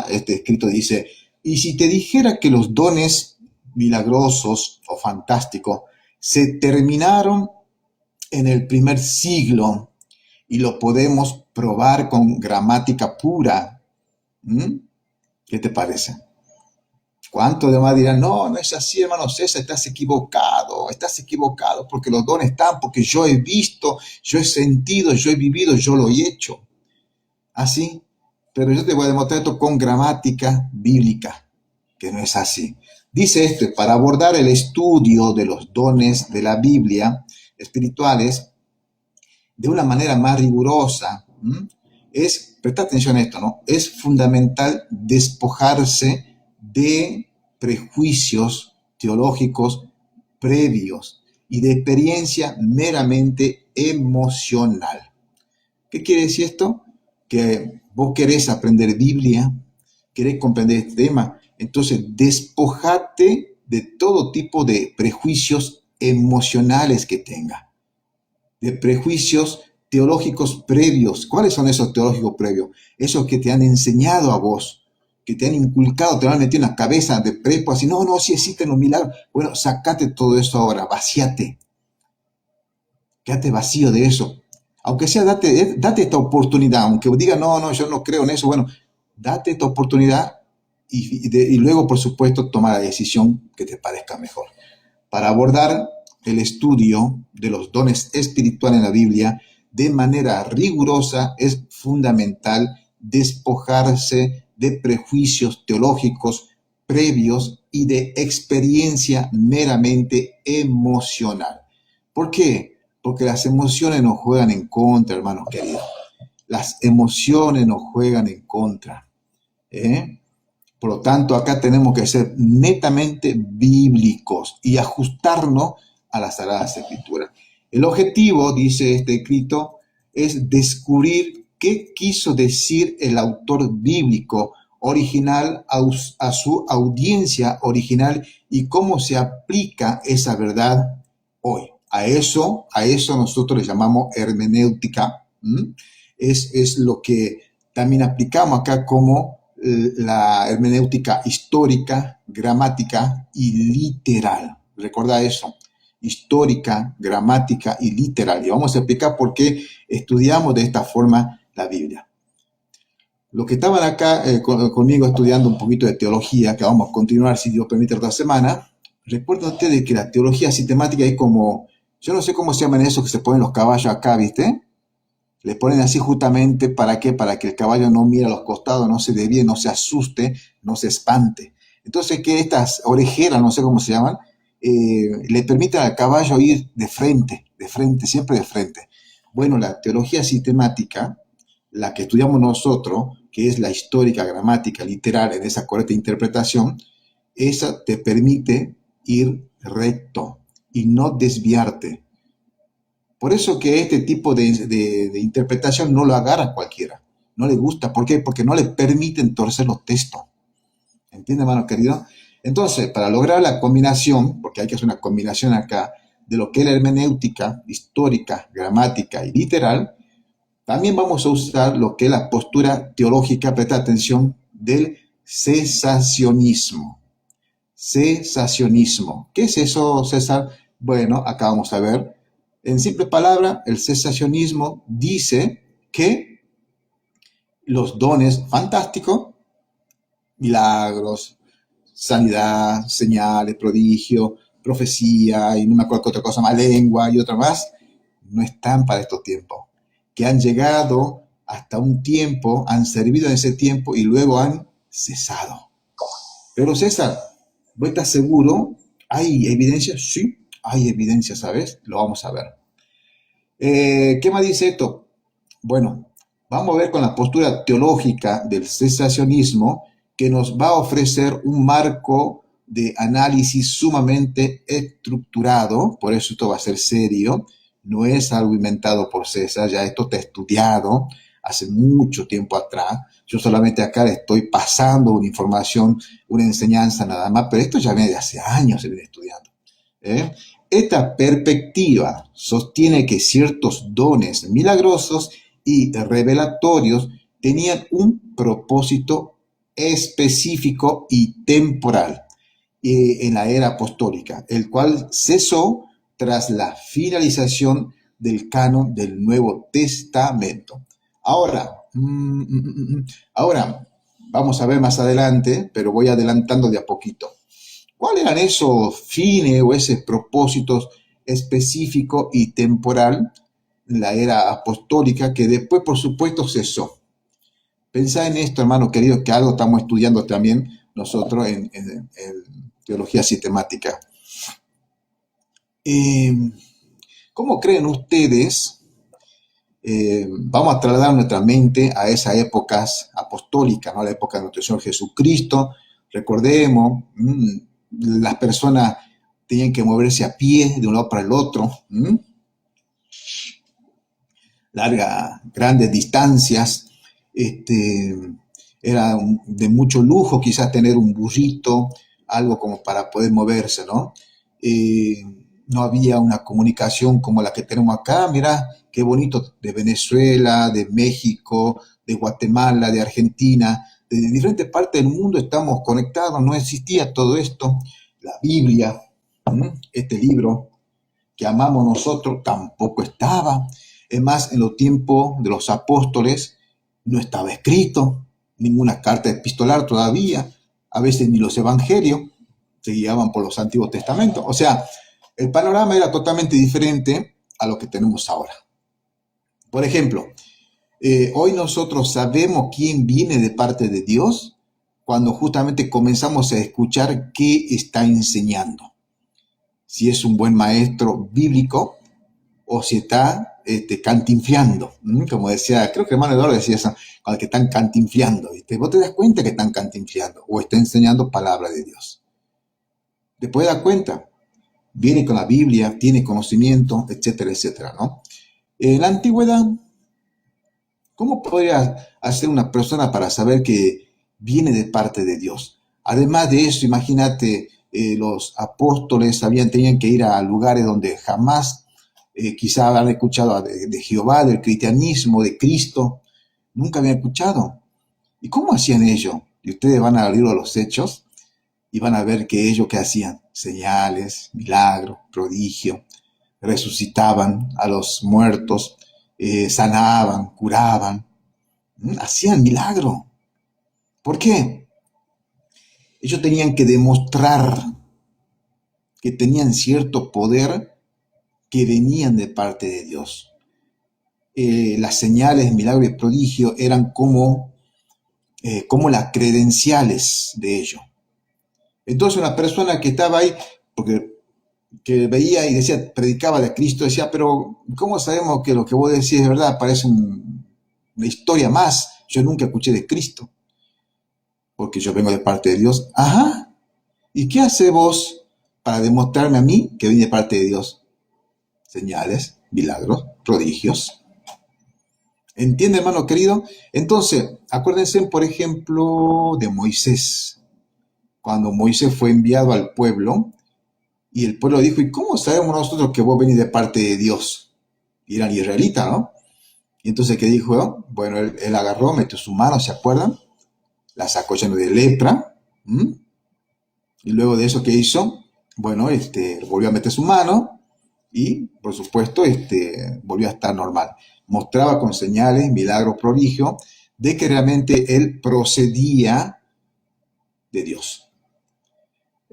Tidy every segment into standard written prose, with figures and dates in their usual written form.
acá este escrito dice, y si te dijera que los dones milagrosos o fantásticos se terminaron en el primer siglo y lo podemos probar con gramática pura, ¿m? ¿Qué te parece? ¿Cuántos demás dirán, no, no es así, hermano César, estás equivocado, porque los dones están, porque yo he visto, yo he sentido, yo he vivido, yo lo he hecho? Así, pero yo te voy a demostrar esto con gramática bíblica, que no es así. Dice esto, para abordar el estudio de los dones de la Biblia espirituales de una manera más rigurosa, presta atención a esto, ¿no? Es fundamental despojarse de prejuicios teológicos previos y de experiencia meramente emocional. ¿Qué quiere decir esto? Que vos querés aprender Biblia, querés comprender este tema, entonces despojate de todo tipo de prejuicios emocionales que tenga, de prejuicios teológicos previos. ¿Cuáles son esos teológicos previos? Esos que te han enseñado a vos, que te han inculcado, te lo han metido en la cabeza de prepo, así, no, sí existen los milagros. Bueno, sacate todo eso ahora, vacíate. Quédate vacío de eso. Aunque sea, date esta oportunidad, aunque diga, no, yo no creo en eso, bueno, date esta oportunidad y luego, por supuesto, toma la decisión que te parezca mejor. Para abordar el estudio de los dones espirituales en la Biblia de manera rigurosa, es fundamental despojarse de prejuicios teológicos previos y de experiencia meramente emocional. ¿Por qué? Porque las emociones nos juegan en contra, hermanos queridos. Las emociones nos juegan en contra. Por lo tanto, acá tenemos que ser netamente bíblicos y ajustarnos a las Sagradas Escrituras. El objetivo, dice este escrito, es descubrir qué quiso decir el autor bíblico original a su audiencia original y cómo se aplica esa verdad hoy. A eso nosotros le llamamos hermenéutica. Es lo que también aplicamos acá como la hermenéutica histórica, gramática y literal. Recuerda eso, histórica, gramática y literal. Y vamos a explicar por qué estudiamos de esta forma la Biblia. Los que estaban acá conmigo estudiando un poquito de teología, que vamos a continuar si Dios permite otra semana, recuerden ustedes que la teología sistemática es como, yo no sé cómo se llaman esos que se ponen los caballos acá, ¿viste? Les ponen así justamente, ¿para qué? Para que el caballo no mire a los costados, no se desvíe, no se asuste, no se espante. Entonces, que estas orejeras, no sé cómo se llaman, le permiten al caballo ir de frente, siempre de frente. Bueno, la teología sistemática, la que estudiamos nosotros, que es la histórica, gramática, literal, en esa correcta interpretación, esa te permite ir recto y no desviarte. Por eso que este tipo de interpretación no lo agarra cualquiera. No le gusta. ¿Por qué? Porque no le permiten torcer los textos. ¿Entiende, hermano querido? Entonces, para lograr la combinación, porque hay que hacer una combinación acá, de lo que es la hermenéutica, histórica, gramática y literal, también vamos a usar lo que es la postura teológica, presta atención, del cesacionismo. Cesacionismo. ¿Qué es eso, César? Bueno, acá vamos a ver. En simple palabra, el cesacionismo dice que los dones fantásticos, milagros, sanidad, señales, prodigio, profecía, y no me acuerdo qué otra cosa más, lengua y otra más, no están para estos tiempos. Que han llegado hasta un tiempo, han servido en ese tiempo y luego han cesado. Pero César, ¿vos estás seguro? ¿Hay evidencia? Sí, hay evidencia, ¿sabes? Lo vamos a ver. ¿Qué más dice esto? Bueno, vamos a ver con la postura teológica del cesacionismo que nos va a ofrecer un marco de análisis sumamente estructurado, por eso esto va a ser serio, no es algo inventado por César, ya esto está estudiado hace mucho tiempo atrás, yo solamente acá le estoy pasando una información, una enseñanza nada más, pero esto ya viene de hace años, se viene estudiando. Esta perspectiva sostiene que ciertos dones milagrosos y revelatorios tenían un propósito específico y temporal en la era apostólica, el cual cesó tras la finalización del canon del Nuevo Testamento. Ahora, ahora vamos a ver más adelante, pero voy adelantando de a poquito. ¿Cuáles eran esos fines o esos propósitos específicos y temporal en la era apostólica que después, por supuesto, cesó? Pensá en esto, hermano querido, que algo estamos estudiando también nosotros en teología sistemática. Eh, ¿Cómo creen ustedes? Vamos a trasladar nuestra mente a esas épocas apostólicas, ¿no? A la época de nuestro Señor Jesucristo. Recordemos, las personas tenían que moverse a pie de un lado para el otro, largas, grandes distancias. Era de mucho lujo quizás tener un burrito, algo como para poder moverse, ¿no? No había una comunicación como la que tenemos acá. Mira, qué bonito, de Venezuela, de México, de Guatemala, de Argentina, de diferentes partes del mundo estamos conectados, no existía todo esto. La Biblia, este libro que amamos nosotros, tampoco estaba. Es más, en los tiempos de los apóstoles no estaba escrito, ninguna carta epistolar todavía, a veces ni los evangelios se guiaban por los Antiguos Testamentos. O sea, el panorama era totalmente diferente a lo que tenemos ahora. Por ejemplo, hoy nosotros sabemos quién viene de parte de Dios cuando justamente comenzamos a escuchar qué está enseñando. Si es un buen maestro bíblico o si está cantinfleando, como decía, creo que hermano Eduardo decía eso, con el que están cantinfleando, ¿viste? Vos te das cuenta que están cantinfleando o está enseñando palabra de Dios. Después te das cuenta, viene con la Biblia, tiene conocimiento, etcétera, etcétera, ¿no? En la antigüedad, ¿cómo podría hacer una persona para saber que viene de parte de Dios? Además de eso, imagínate, los apóstoles tenían que ir a lugares donde jamás quizá habían escuchado de Jehová, del cristianismo, de Cristo, nunca habían escuchado. ¿Y cómo hacían ellos? Y ustedes van al libro de los Hechos y van a ver que ellos, ¿qué hacían? Señales, milagros, prodigios, resucitaban a los muertos, sanaban, curaban, hacían milagro. ¿Por qué? Ellos tenían que demostrar que tenían cierto poder que venían de parte de Dios. Las señales, milagros y prodigios eran como las credenciales de ellos. Entonces una persona que estaba ahí, porque que veía y decía, predicaba de Cristo, decía, pero ¿cómo sabemos que lo que vos decís es verdad? Parece una historia más. Yo nunca escuché de Cristo, porque yo vengo de parte de Dios. Ajá. ¿Y qué hace vos para demostrarme a mí que vine de parte de Dios? Señales, milagros, prodigios. ¿Entiende, hermano querido? Entonces, acuérdense, por ejemplo, de Moisés. Cuando Moisés fue enviado al pueblo, y el pueblo dijo, ¿y cómo sabemos nosotros que vos venís de parte de Dios? Y eran israelitas, ¿no? Y entonces, ¿qué dijo? Bueno, él agarró, metió su mano, ¿se acuerdan? La sacó lleno de lepra. Y luego de eso, ¿qué hizo? Bueno, volvió a meter su mano y, por supuesto, volvió a estar normal. Mostraba con señales, milagros, prodigios, de que realmente él procedía de Dios.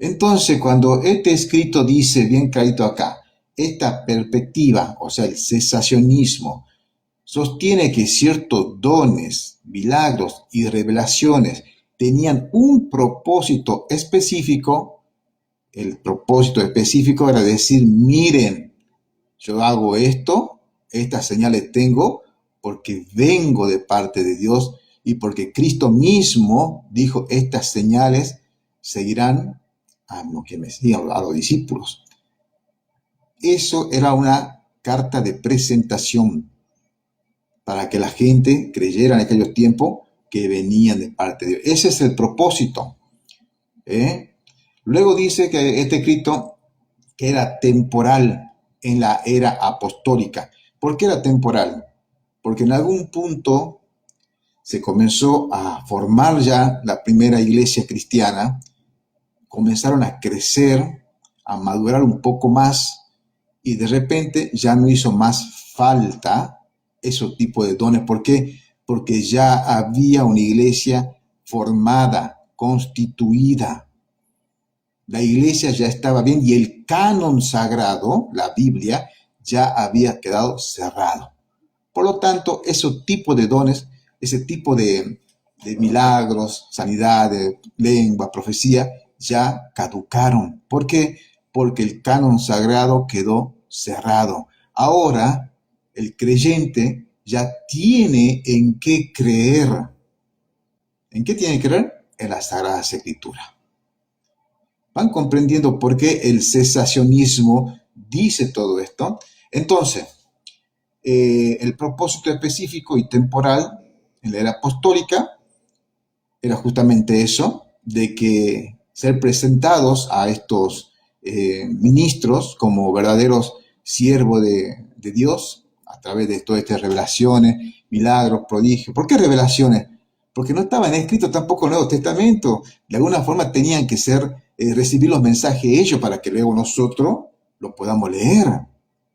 Entonces, cuando este escrito dice, bien clarito acá, esta perspectiva, o sea, el cesacionismo, sostiene que ciertos dones, milagros y revelaciones tenían un propósito específico. El propósito específico era decir, miren, yo hago esto, estas señales tengo porque vengo de parte de Dios y porque Cristo mismo dijo, estas señales seguirán a los discípulos. Eso era una carta de presentación para que la gente creyera en aquellos tiempos que venían de parte de Dios. Ese es el propósito. Luego dice que este escrito que era temporal en la era apostólica. ¿Por qué era temporal? Porque en algún punto se comenzó a formar ya la primera iglesia cristiana, comenzaron a crecer, a madurar un poco más y de repente ya no hizo más falta ese tipo de dones. ¿Por qué? Porque ya había una iglesia formada, constituida. La iglesia ya estaba bien y el canon sagrado, la Biblia, ya había quedado cerrado. Por lo tanto, ese tipo de dones, ese tipo de milagros, sanidad, de lengua, profecía, ya caducaron. ¿Por qué? Porque el canon sagrado quedó cerrado. Ahora, el creyente ya tiene en qué creer. ¿En qué tiene que creer? En las Sagradas Escrituras. ¿Van comprendiendo por qué el cesacionismo dice todo esto? Entonces, el propósito específico y temporal en la era apostólica era justamente eso, de que ser presentados a estos ministros como verdaderos siervos de Dios a través de todas estas revelaciones, milagros, prodigios. ¿Por qué revelaciones? Porque no estaban escritos tampoco en el Nuevo Testamento. De alguna forma tenían que ser, recibir los mensajes ellos para que luego nosotros los podamos leer.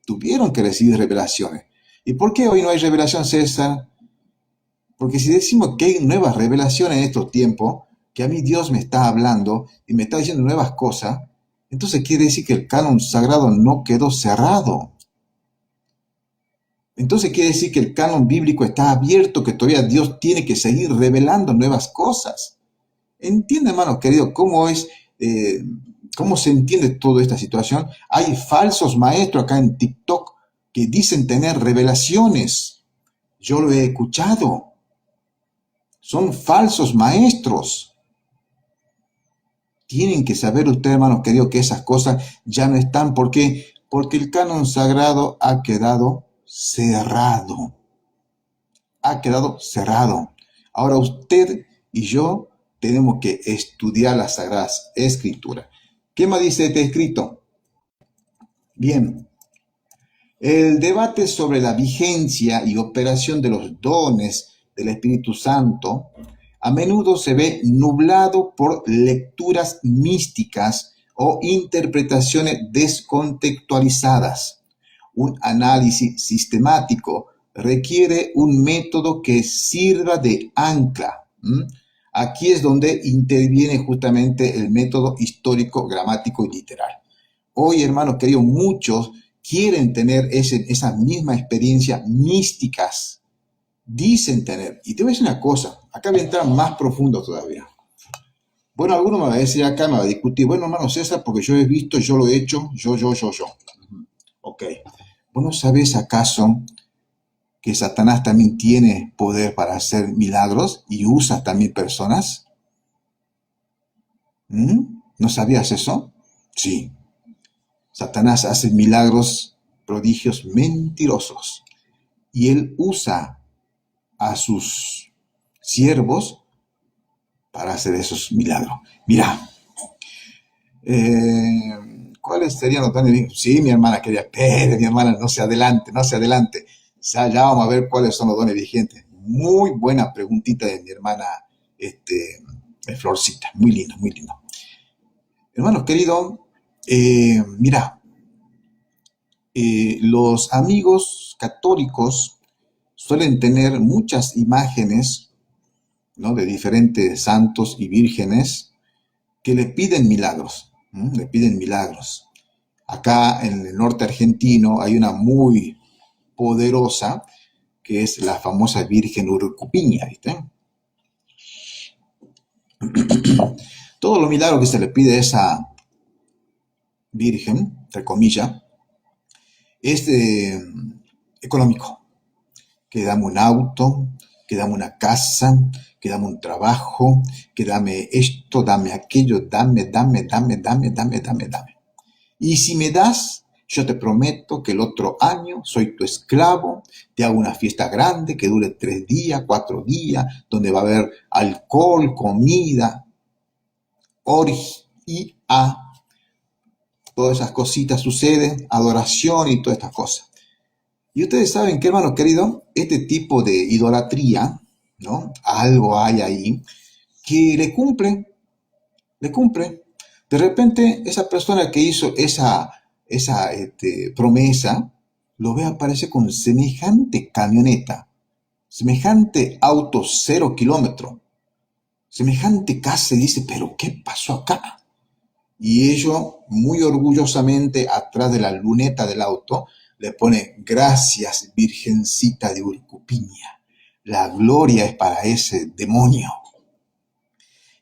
Tuvieron que recibir revelaciones. ¿Y por qué hoy no hay revelación, César? Porque si decimos que hay nuevas revelaciones en estos tiempos, que a mí Dios me está hablando y me está diciendo nuevas cosas, entonces quiere decir que el canon sagrado no quedó cerrado. Entonces quiere decir que el canon bíblico está abierto, que todavía Dios tiene que seguir revelando nuevas cosas. ¿Entiende, hermano querido, cómo se entiende toda esta situación? Hay falsos maestros acá en TikTok que dicen tener revelaciones. Yo lo he escuchado. Son falsos maestros. Tienen que saber ustedes, hermanos queridos, que esas cosas ya no están. ¿Por qué? Porque el canon sagrado ha quedado cerrado. Ha quedado cerrado. Ahora usted y yo tenemos que estudiar las Sagradas Escrituras. ¿Qué más dice este escrito? Bien, el debate sobre la vigencia y operación de los dones del Espíritu Santo a menudo se ve nublado por lecturas místicas o interpretaciones descontextualizadas. Un análisis sistemático requiere un método que sirva de ancla. Aquí es donde interviene justamente el método histórico, gramático y literal. Hoy, hermanos queridos, muchos quieren tener esa misma experiencia místicas. Dicen tener. Y te voy a decir una cosa, acá voy a entrar más profundo todavía. Bueno, alguno me va a decir acá, me va a discutir, bueno, hermano César, porque yo he visto, yo lo he hecho, yo. Ok. ¿Vos no sabés acaso que Satanás también tiene poder para hacer milagros y usa también personas? ¿No sabías eso? Sí. Satanás hace milagros, prodigios mentirosos. Y él usa a sus siervos para hacer esos milagros. Mira, ¿cuáles serían los dones? Sí, mi hermana quería, espere, mi hermana, no se adelante. Ya vamos a ver cuáles son los dones vigentes. Muy buena preguntita de mi hermana Florcita. Muy lindo, muy lindo. Hermanos queridos, mira, los amigos católicos suelen tener muchas imágenes, ¿no?, de diferentes santos y vírgenes que le piden milagros. Le piden milagros. Acá en el norte argentino hay una muy poderosa que es la famosa Virgen Urcupiña, ¿viste? Todos los milagros que se le pide a esa Virgen, entre comillas, es económico. Que dame un auto, que dame una casa, que dame un trabajo, que dame esto, dame aquello, dame. Y si me das, yo te prometo que el otro año soy tu esclavo, te hago una fiesta grande que dure 3 días, 4 días, donde va a haber alcohol, comida, orgía, todas esas cositas suceden, adoración y todas estas cosas. Y ustedes saben que, hermanos queridos, este tipo de idolatría ¿no? Algo hay ahí que le cumple. De repente, esa persona que hizo esa promesa, lo ve aparecer con semejante camioneta, semejante auto 0 kilómetro, semejante casa y dice, pero ¿qué pasó acá? Y ellos, muy orgullosamente, atrás de la luneta del auto, le pone, gracias, Virgencita de Urcupiña. La gloria es para ese demonio.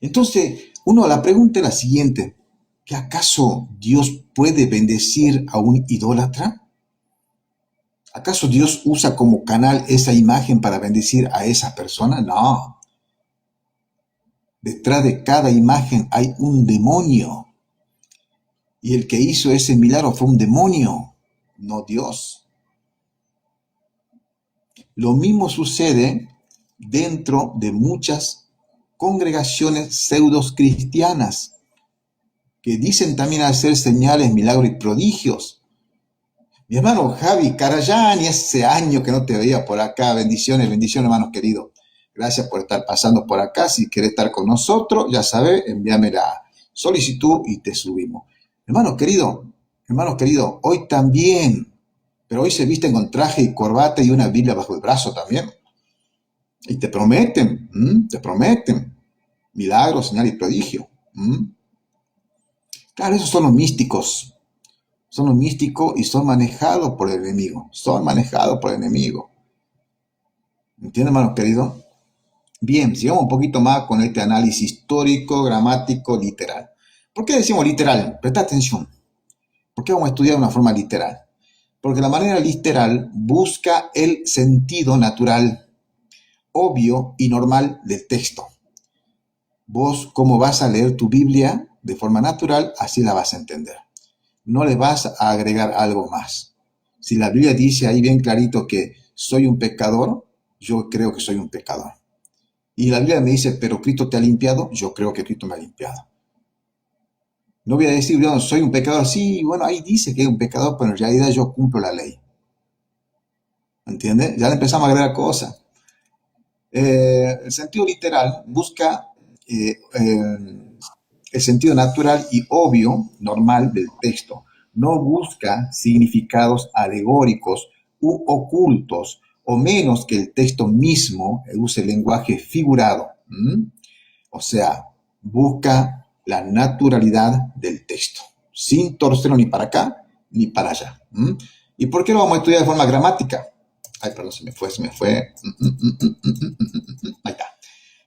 Entonces, la pregunta es la siguiente, ¿que acaso Dios puede bendecir a un idólatra? ¿Acaso Dios usa como canal esa imagen para bendecir a esa persona? No. Detrás de cada imagen hay un demonio. Y el que hizo ese milagro fue un demonio, no Dios. Lo mismo sucede dentro de muchas congregaciones pseudos cristianas que dicen también hacer señales, milagros y prodigios. Mi hermano Javi Carayani, hace años que no te veía por acá. Bendiciones, bendiciones, hermanos queridos. Gracias por estar pasando por acá. Si quieres estar con nosotros, ya sabes, envíame la solicitud y te subimos. Hermano querido, hoy también, pero hoy se visten con traje y corbata y una Biblia bajo el brazo también. Y te prometen milagros, señal y prodigio. Claro, esos son los místicos y son manejados por el enemigo. Son manejados por el enemigo. ¿Entienden, hermanos queridos? Bien, sigamos un poquito más con este análisis histórico, gramático, literal. ¿Por qué decimos literal? Presta atención. ¿Por qué vamos a estudiar de una forma literal? Porque la manera literal busca el sentido natural, obvio y normal del texto. Vos, como vas a leer tu Biblia de forma natural, así la vas a entender. No le vas a agregar algo más. Si la Biblia dice ahí bien clarito que soy un pecador, yo creo que soy un pecador. Y la Biblia me dice, pero Cristo te ha limpiado, yo creo que Cristo me ha limpiado. No voy a decir, yo soy un pecador, sí, bueno, ahí dice que es un pecador, pero en realidad yo cumplo la ley. ¿Entiendes? Ya le empezamos a agregar cosas. El sentido literal busca el sentido natural y obvio, normal del texto. No busca significados alegóricos u ocultos, o menos que el texto mismo use lenguaje figurado. O sea, busca la naturalidad del texto, sin torcerlo ni para acá ni para allá. ¿Y por qué lo vamos a estudiar de forma gramática? Ay, perdón, se me fue. Ahí está.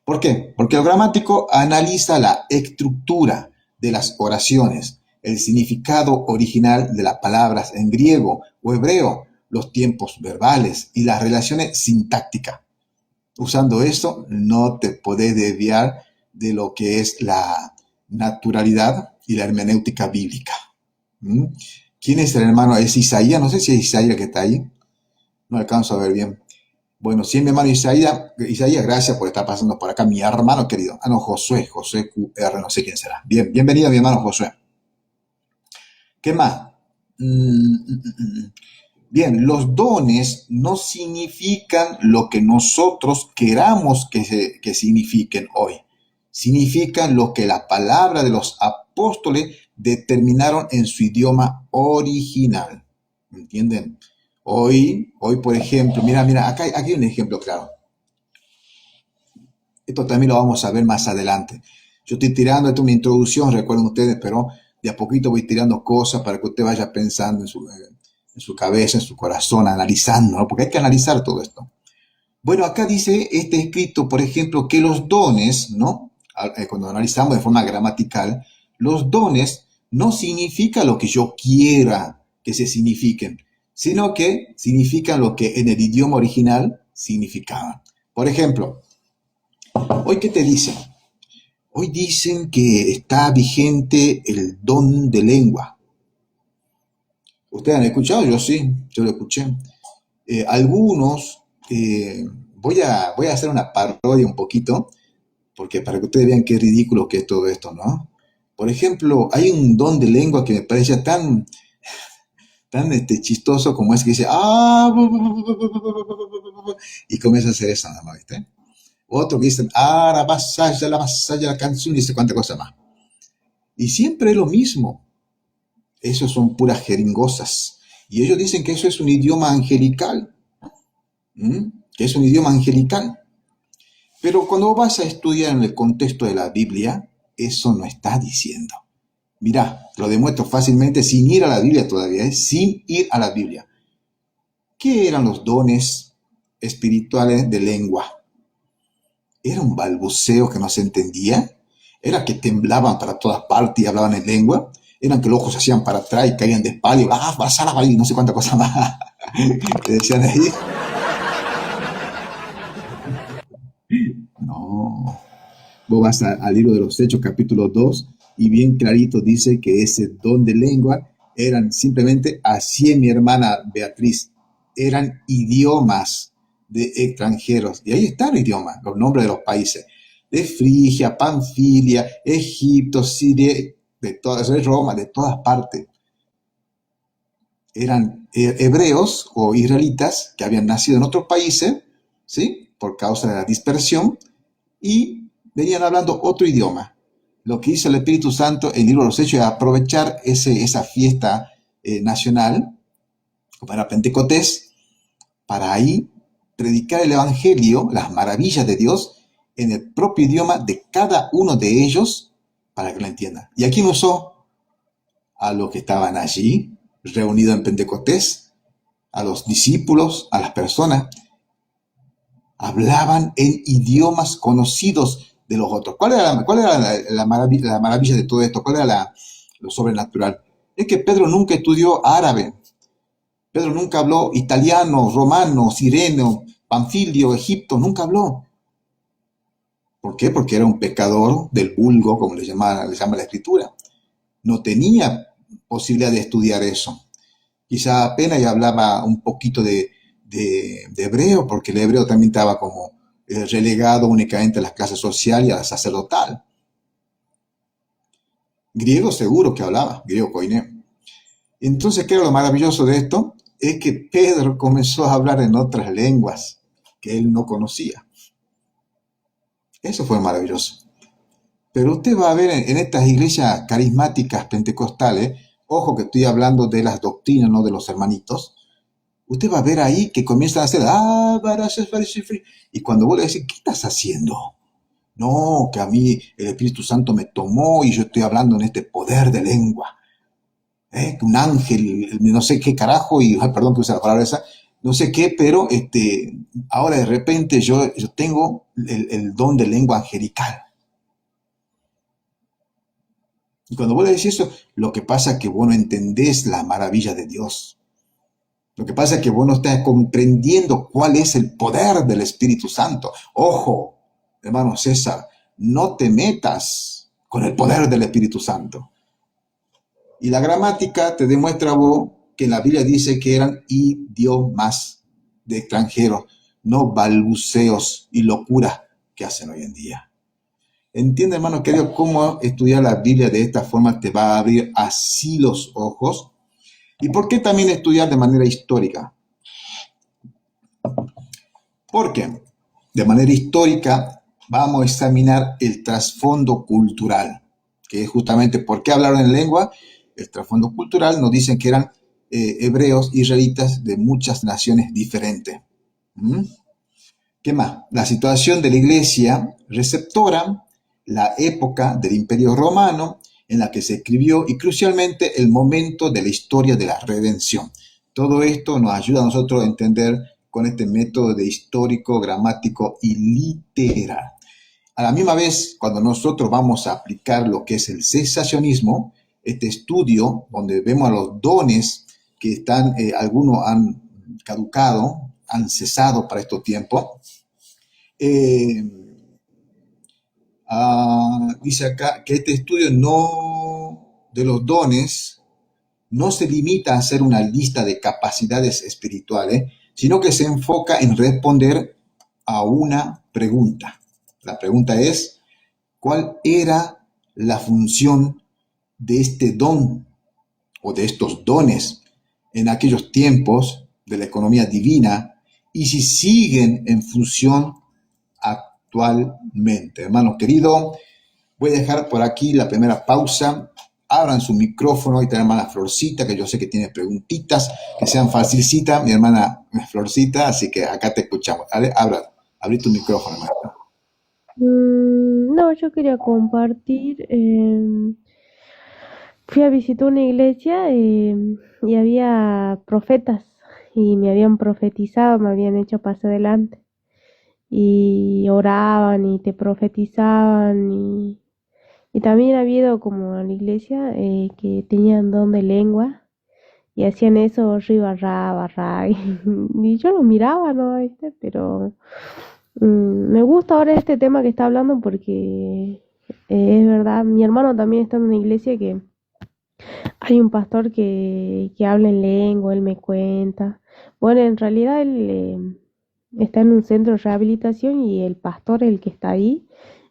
¿Por qué? Porque el gramático analiza la estructura de las oraciones, el significado original de las palabras en griego o hebreo, los tiempos verbales y las relaciones sintácticas. Usando eso, no te podés desviar de lo que es la naturalidad y la hermenéutica bíblica. ¿Quién es el hermano? ¿Es Isaías? No sé si es Isaías que está ahí. No alcanzo a ver bien. Bueno, sí, mi hermano Isaías, gracias por estar pasando por acá, mi hermano querido. No, Josué QR, no sé quién será. Bien, bienvenido mi hermano Josué. ¿Qué más? Bien, los dones no significan lo que nosotros queramos que signifiquen hoy. Significan lo que la palabra de los apóstoles determinaron en su idioma original. ¿Entienden? Hoy, por ejemplo, mira, acá hay un ejemplo claro. Esto también lo vamos a ver más adelante. Yo estoy tirando, esto es una introducción, recuerden ustedes, pero de a poquito voy tirando cosas para que usted vaya pensando en su cabeza, en su corazón, analizando, ¿no? Porque hay que analizar todo esto. Bueno, acá dice este escrito, por ejemplo, que los dones, ¿no? Cuando analizamos de forma gramatical, los dones no significan lo que yo quiera que se signifiquen, sino que significan lo que en el idioma original significaban. Por ejemplo, ¿hoy qué te dicen? Hoy dicen que está vigente el don de lengua. ¿Ustedes han escuchado? Yo sí, yo lo escuché. Algunos, voy a hacer una parodia un poquito, porque para que ustedes vean qué ridículo que es todo esto, ¿no? Por ejemplo, hay un don de lengua que me parece tan chistoso como es que dice, y comienza a hacer eso nada más, ¿viste? otro que dicen, la canción, y dice cuánta cosa más. Y siempre es lo mismo. Esos son puras jeringosas. Y ellos dicen que eso es un idioma angelical. ¿Mm? Que es un idioma angelical. Pero cuando vas a estudiar en el contexto de la Biblia, eso no está diciendo. Mirá, lo demuestro fácilmente sin ir a la Biblia todavía, sin ir a la Biblia. ¿Qué eran los dones espirituales de lengua? ¿Era un balbuceo que no se entendía? ¿Era que temblaban para todas partes y hablaban en lengua? ¿Eran que los ojos se hacían para atrás y caían de espalda y no sé cuánta cosa más que decían ahí? No. Vos vas al libro de los Hechos, capítulo 2, y bien clarito dice que ese don de lengua eran simplemente, así es mi hermana Beatriz, eran idiomas de extranjeros. Y ahí están los idiomas, los nombres de los países. De Frigia, Panfilia, Egipto, Siria, de todas, de Roma, de todas partes. Eran hebreos o israelitas que habían nacido en otros países, ¿sí? Por causa de la dispersión, y venían hablando otro idioma. Lo que hizo el Espíritu Santo en el libro de los Hechos es aprovechar esa fiesta nacional para Pentecostés, para ahí predicar el Evangelio, las maravillas de Dios, en el propio idioma de cada uno de ellos, para que lo entiendan. ¿Y aquí usó? A los que estaban allí, reunidos en Pentecostés, a los discípulos, a las personas, hablaban en idiomas conocidos de los otros. ¿Cuál era la maravilla de todo esto? ¿Cuál era lo sobrenatural? Es que Pedro nunca estudió árabe. Pedro nunca habló italiano, romano, sireno, panfilio, egipto, nunca habló. ¿Por qué? Porque era un pecador del vulgo, como le llama la escritura. No tenía posibilidad de estudiar eso. Quizá apenas ya hablaba un poquito de hebreo, porque el hebreo también estaba como relegado únicamente a las clases sociales y a la sacerdotal. Griego seguro que hablaba, griego koiné. Entonces, ¿qué era lo maravilloso de esto? Es que Pedro comenzó a hablar en otras lenguas que él no conocía. Eso fue maravilloso. Pero usted va a ver en estas iglesias carismáticas pentecostales, ojo que estoy hablando de las doctrinas, no de los hermanitos, usted va a ver ahí que comienzan a hacer, y cuando vos le decís, ¿qué estás haciendo? No, que a mí el Espíritu Santo me tomó y yo estoy hablando en este poder de lengua. Que un ángel, no sé qué carajo, y perdón que use la palabra esa, no sé qué, pero ahora de repente yo tengo el don de lengua angelical. Y cuando vos le decís eso, lo que pasa es que vos no entendés la maravilla de Dios. Lo que pasa es que vos no estás comprendiendo cuál es el poder del Espíritu Santo. Ojo, hermano César, no te metas con el poder del Espíritu Santo. Y la gramática te demuestra a vos que en la Biblia dice que eran idiomas de extranjeros, no balbuceos y locuras que hacen hoy en día. Entiende, hermano querido, cómo estudiar la Biblia de esta forma te va a abrir así los ojos. ¿Y por qué también estudiar de manera histórica? Porque de manera histórica vamos a examinar el trasfondo cultural, que es justamente por qué hablaron en lengua. El trasfondo cultural nos dicen que eran hebreos israelitas de muchas naciones diferentes. ¿Mm? ¿Qué más? La situación de la iglesia receptora, la época del Imperio Romano en la que se escribió y crucialmente el momento de la historia de la redención. Todo esto nos ayuda a nosotros a entender con este método de histórico, gramático y literal. A la misma vez, cuando nosotros vamos a aplicar lo que es el cesacionismo, este estudio donde vemos a los dones que están, algunos han caducado, han cesado para estos tiempos, dice acá que este estudio no de los dones no se limita a hacer una lista de capacidades espirituales, sino que se enfoca en responder a una pregunta. La pregunta es, ¿cuál era la función de este don o de estos dones en aquellos tiempos de la economía divina y si siguen en función espiritualmente. Hermano querido, voy a dejar por aquí la primera pausa. Abran su micrófono y tenemos a la hermana Florcita, que yo sé que tiene preguntitas, que sean facilicitas, mi hermana Florcita, así que acá te escuchamos. Abrí tu micrófono, hermano. No, yo quería compartir. Fui a visitar una iglesia y había profetas y me habían profetizado, me habían hecho pasar adelante y oraban y te profetizaban y también ha habido como en la iglesia que tenían don de lengua y hacían eso ribarra, barra y yo lo miraba, ¿no? ¿Viste? Pero me gusta ahora este tema que está hablando porque es verdad, mi hermano también está en una iglesia que hay un pastor que habla en lengua, él me cuenta. Bueno, en realidad él está en un centro de rehabilitación y el pastor, el que está ahí,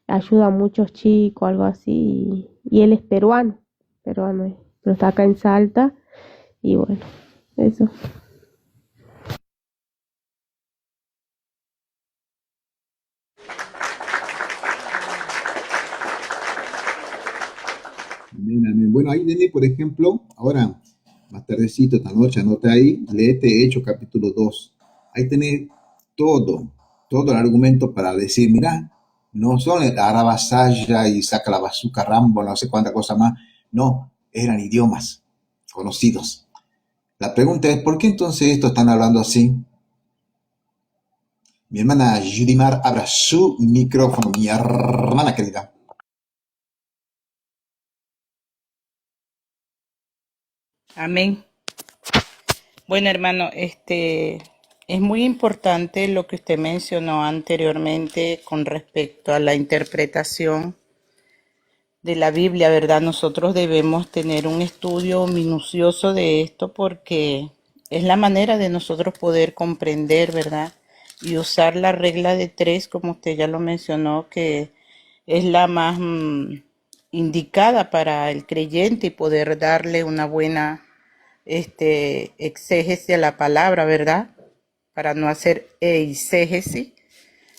ayuda a muchos chicos, algo así, y él es peruano, pero está acá en Salta y bueno, eso. Amén, amén. Bueno, ahí Nene, por ejemplo, ahora, más tardecito, esta noche, anota ahí, léete Hechos capítulo 2. Ahí tenés todo, todo el argumento para decir, mira, no son el Arabasaya y saca la bazuca Rambo, no sé cuánta cosa más. No, eran idiomas conocidos. La pregunta es, ¿por qué entonces estos están hablando así? Mi hermana Judimar abra su micrófono, mi hermana querida. Amén. Bueno, hermano, es muy importante lo que usted mencionó anteriormente con respecto a la interpretación de la Biblia, ¿verdad? Nosotros debemos tener un estudio minucioso de esto porque es la manera de nosotros poder comprender, ¿verdad? Y usar la regla de tres, como usted ya lo mencionó, que es la más indicada para el creyente y poder darle una buena exégesis a la palabra, ¿verdad? Para no hacer eisegesis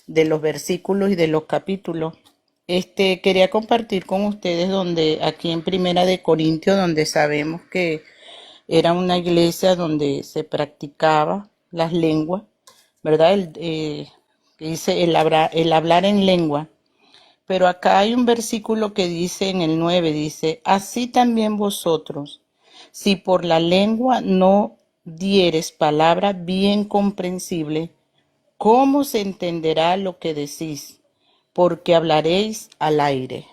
de los versículos y de los capítulos. Quería compartir con ustedes donde aquí en Primera de Corintios, donde sabemos que era una iglesia donde se practicaba las lenguas, ¿verdad? Dice el hablar en lengua. Pero acá hay un versículo que dice en el 9, dice, así también vosotros, si por la lengua no dieres palabra bien comprensible, ¿cómo se entenderá lo que decís? Porque hablaréis al aire.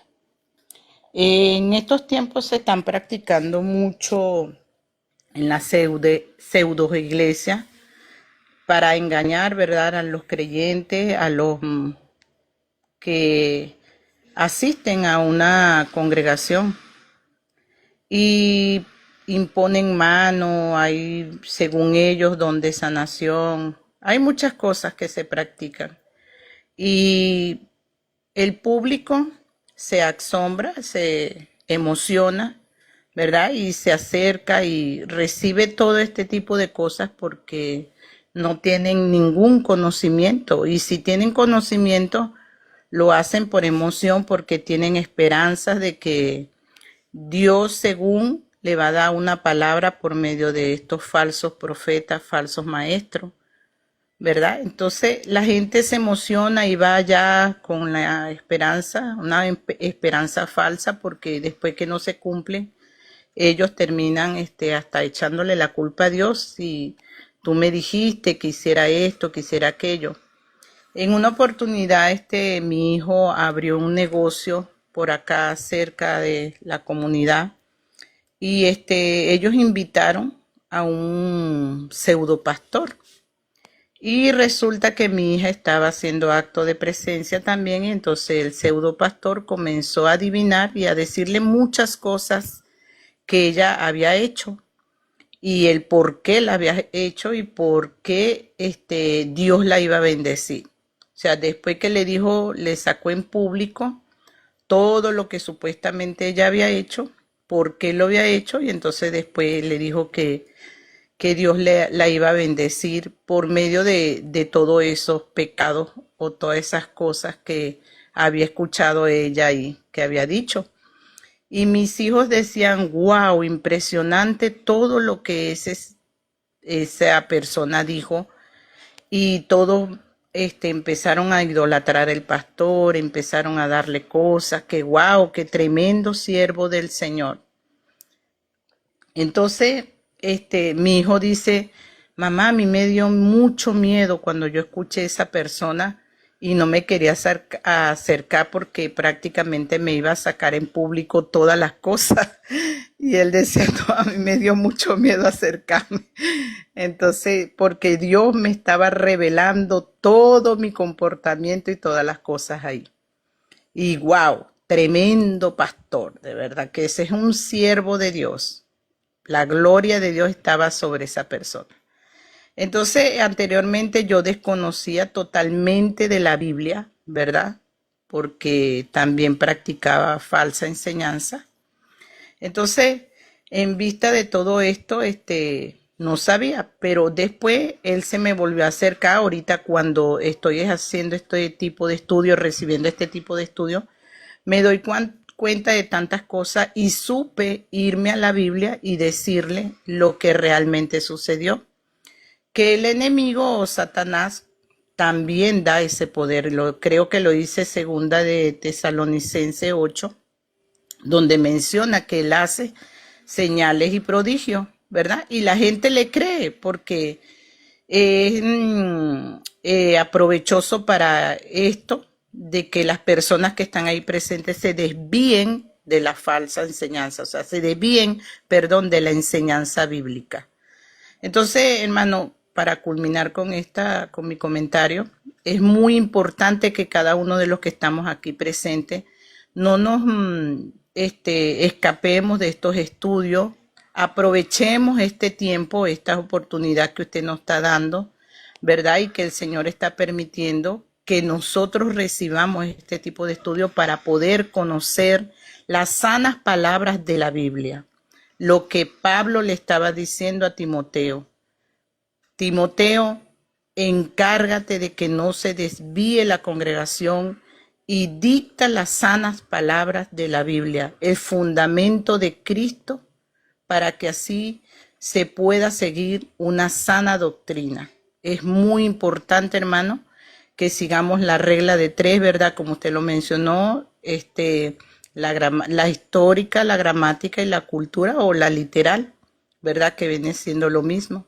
En estos tiempos se están practicando mucho en la pseudo iglesia para engañar, ¿verdad?, a los creyentes, a los que asisten a una congregación y imponen mano, hay según ellos don de sanación, hay muchas cosas que se practican y el público se asombra, se emociona, ¿verdad? Y se acerca y recibe todo este tipo de cosas porque no tienen ningún conocimiento. Y si tienen conocimiento, lo hacen por emoción porque tienen esperanzas de que Dios, según, le va a dar una palabra por medio de estos falsos profetas, falsos maestros, ¿verdad? Entonces la gente se emociona y va ya con la esperanza, una esperanza falsa, porque después que no se cumple, ellos terminan hasta echándole la culpa a Dios. Si tú me dijiste que hiciera esto, que hiciera aquello. En una oportunidad, mi hijo abrió un negocio por acá cerca de la comunidad y ellos invitaron a un pseudo pastor. Y resulta que mi hija estaba haciendo acto de presencia también, y entonces el pseudo pastor comenzó a adivinar y a decirle muchas cosas que ella había hecho y el por qué la había hecho y por qué Dios la iba a bendecir. O sea, después que le dijo, le sacó en público todo lo que supuestamente ella había hecho, por qué lo había hecho, y entonces después le dijo que Dios la iba a bendecir por medio de todos esos pecados o todas esas cosas que había escuchado ella y que había dicho. Y mis hijos decían, wow, impresionante todo lo que esa persona dijo. Y todos empezaron a idolatrar al pastor, empezaron a darle cosas, que wow, qué tremendo siervo del Señor. Entonces, mi hijo dice, mamá, a mí me dio mucho miedo cuando yo escuché a esa persona y no me quería acercar porque prácticamente me iba a sacar en público todas las cosas. Y él decía, no, a mí me dio mucho miedo acercarme. Entonces, porque Dios me estaba revelando todo mi comportamiento y todas las cosas ahí. Y wow, tremendo pastor, de verdad que ese es un siervo de Dios. La gloria de Dios estaba sobre esa persona. Entonces, anteriormente yo desconocía totalmente de la Biblia, ¿verdad? Porque también practicaba falsa enseñanza. Entonces, en vista de todo esto, no sabía, pero después él se me volvió a acercar ahorita cuando estoy haciendo este tipo de estudio, recibiendo este tipo de estudio, me doy cuenta de tantas cosas y supe irme a la Biblia y decirle lo que realmente sucedió. Que el enemigo o Satanás también da ese poder. Creo que lo dice segunda de Tesalonicenses 8, donde menciona que él hace señales y prodigios, ¿verdad? Y la gente le cree porque es aprovechoso para esto, de que las personas que están ahí presentes se desvíen de la falsa enseñanza, o sea, se desvíen, perdón, de la enseñanza bíblica. Entonces, hermano, para culminar con mi comentario, es muy importante que cada uno de los que estamos aquí presentes no nos escapemos de estos estudios, aprovechemos este tiempo, esta oportunidad que usted nos está dando, ¿verdad? Y que el Señor está permitiendo que nosotros recibamos este tipo de estudio para poder conocer las sanas palabras de la Biblia. Lo que Pablo le estaba diciendo a Timoteo. Timoteo, encárgate de que no se desvíe la congregación y dicta las sanas palabras de la Biblia, el fundamento de Cristo, para que así se pueda seguir una sana doctrina. Es muy importante, hermano, que sigamos la regla de 3, ¿verdad? Como usted lo mencionó, la histórica, la gramática y la cultura, o la literal, ¿verdad? Que viene siendo lo mismo.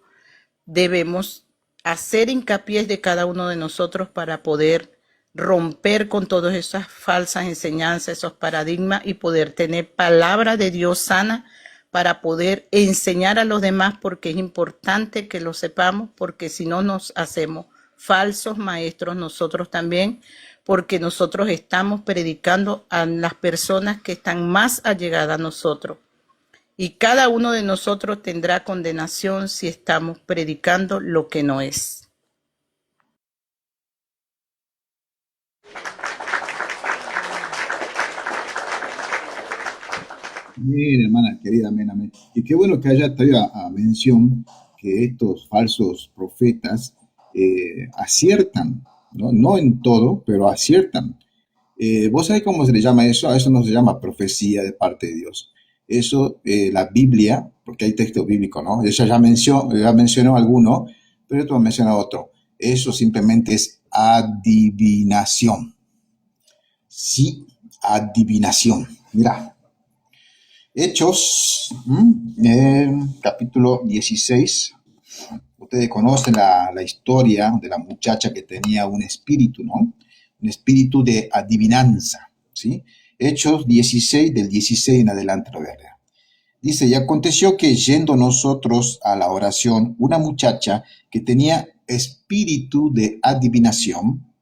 Debemos hacer hincapié de cada uno de nosotros para poder romper con todas esas falsas enseñanzas, esos paradigmas, y poder tener palabra de Dios sana para poder enseñar a los demás, porque es importante que lo sepamos, porque si no nos hacemos falsos maestros nosotros también, porque nosotros estamos predicando a las personas que están más allegadas a nosotros. Y cada uno de nosotros tendrá condenación si estamos predicando lo que no es. Bien, hermana querida, amén, amén. Y qué bueno que haya traído a mención que estos falsos profetas aciertan, ¿no? No en todo, pero aciertan. ¿Vos sabés cómo se le llama eso? A eso no se llama profecía de parte de Dios. Eso, la Biblia, porque hay texto bíblico, ¿no? Ella ya mencionó alguno, pero esto menciona otro. Eso simplemente es adivinación. Sí, adivinación. Mira, Hechos, capítulo 16. Ustedes conocen la historia de la muchacha que tenía un espíritu, ¿no? Un espíritu de adivinanza, ¿sí? Hechos 16, del 16 en adelante lo voy a leer. Dice, y aconteció que yendo nosotros a la oración, una muchacha que tenía espíritu de adivinación,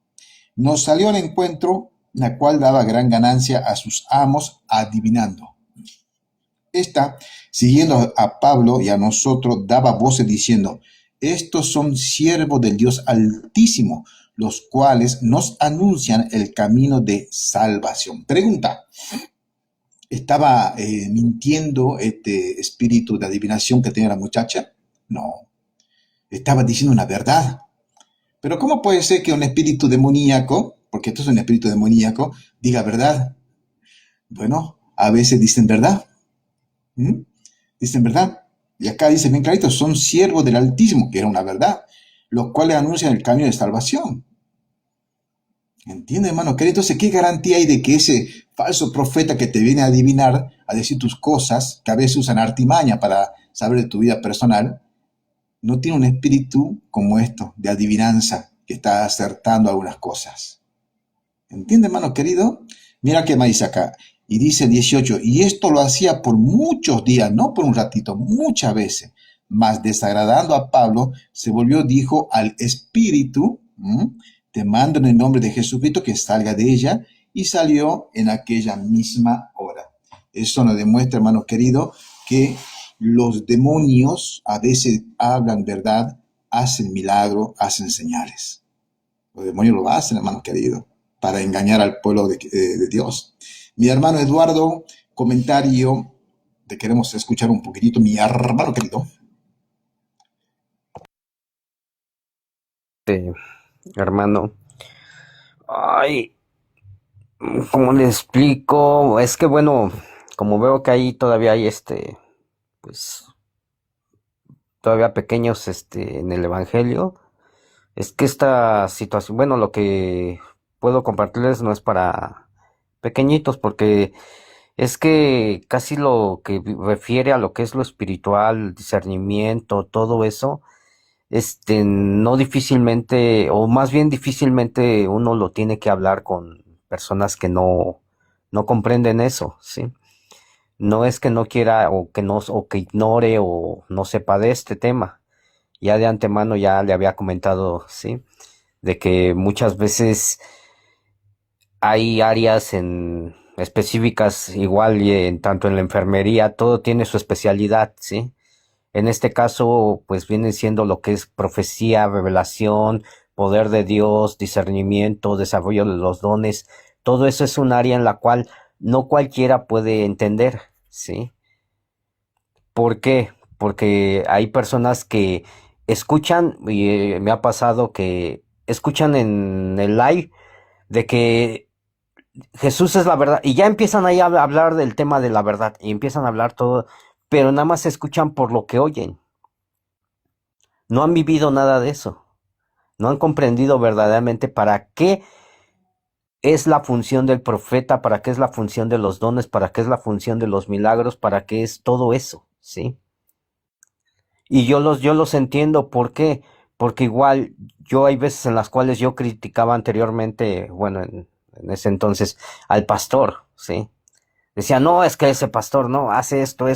nos salió al encuentro, la cual daba gran ganancia a sus amos adivinando. Esta, siguiendo a Pablo y a nosotros, daba voces diciendo, estos son siervos del Dios Altísimo, los cuales nos anuncian el camino de salvación. Pregunta, ¿estaba mintiendo este espíritu de adivinación que tenía la muchacha? No, estaba diciendo una verdad. Pero ¿cómo puede ser que un espíritu demoníaco, porque esto es un espíritu demoníaco, diga verdad? Bueno, a veces dicen verdad. ¿Mm? Dicen verdad. Y acá dice bien clarito, son siervos del Altísimo, que era una verdad, los cuales anuncian el camino de salvación. ¿Entiendes, hermano? Entonces, ¿qué garantía hay de que ese falso profeta que te viene a adivinar, a decir tus cosas, que a veces usan artimaña para saber de tu vida personal, no tiene un espíritu como esto, de adivinanza, que está acertando algunas cosas? ¿Entiende, hermano querido? Mira qué más dice acá. Y dice 18, y esto lo hacía por muchos días, no por un ratito, muchas veces. Mas desagradando a Pablo, se volvió, dijo al espíritu, te mando en el nombre de Jesucristo que salga de ella, y salió en aquella misma hora. Eso nos demuestra, hermano querido, que los demonios a veces hablan verdad, hacen milagro, hacen señales. Los demonios lo hacen, hermano querido, para engañar al pueblo de Dios. Mi hermano Eduardo, comentario, te queremos escuchar un poquitito, mi hermano querido. Hermano, ay, ¿cómo le explico? Es que bueno, como veo que ahí todavía hay pues, todavía pequeños, en el Evangelio, es que esta situación, bueno, lo que puedo compartirles no es para pequeñitos, porque es que casi lo que refiere a lo que es lo espiritual, discernimiento, todo eso, no difícilmente, o más bien difícilmente uno lo tiene que hablar con personas que no comprenden eso, ¿sí? No es que no quiera o que ignore o no sepa de este tema. Ya de antemano ya le había comentado, ¿sí? De que muchas veces hay áreas específicas igual y tanto en la enfermería, todo tiene su especialidad, ¿sí? En este caso, pues viene siendo lo que es profecía, revelación, poder de Dios, discernimiento, desarrollo de los dones. Todo eso es un área en la cual no cualquiera puede entender, ¿sí? ¿Por qué? Porque hay personas que escuchan, y me ha pasado que escuchan en el live de que Jesús es la verdad, y ya empiezan ahí a hablar del tema de la verdad, y empiezan a hablar todo, pero nada más escuchan por lo que oyen. No han vivido nada de eso. No han comprendido verdaderamente para qué es la función del profeta, para qué es la función de los dones, para qué es la función de los milagros, para qué es todo eso, ¿sí? Y yo los entiendo, ¿por qué? Porque igual yo hay veces en las cuales yo criticaba anteriormente, bueno, en ese entonces, al pastor, ¿sí? Decía, no, es que ese pastor no hace esto,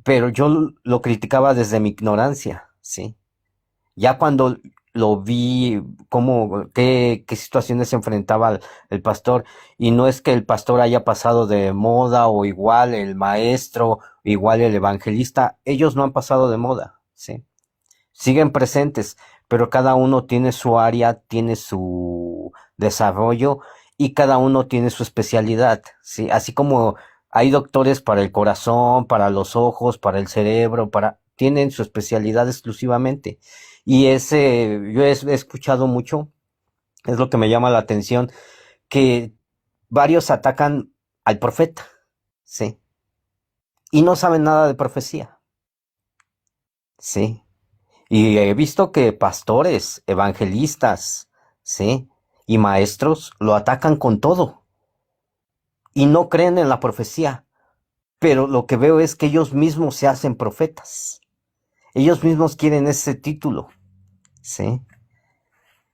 pero yo lo criticaba desde mi ignorancia, ¿sí? Ya cuando lo vi, qué situaciones se enfrentaba el pastor, y no es que el pastor haya pasado de moda, o igual el maestro, igual el evangelista, ellos no han pasado de moda, ¿sí? Siguen presentes, pero cada uno tiene su área, tiene su desarrollo, y cada uno tiene su especialidad, ¿sí? Así como hay doctores para el corazón, para los ojos, para el cerebro, tienen su especialidad exclusivamente. Y yo he escuchado mucho, es lo que me llama la atención, que varios atacan al profeta, ¿sí? Y no saben nada de profecía, ¿sí? Y he visto que pastores, evangelistas, ¿sí? Y maestros lo atacan con todo y no creen en la profecía. Pero lo que veo es que ellos mismos se hacen profetas. Ellos mismos quieren ese título, ¿sí?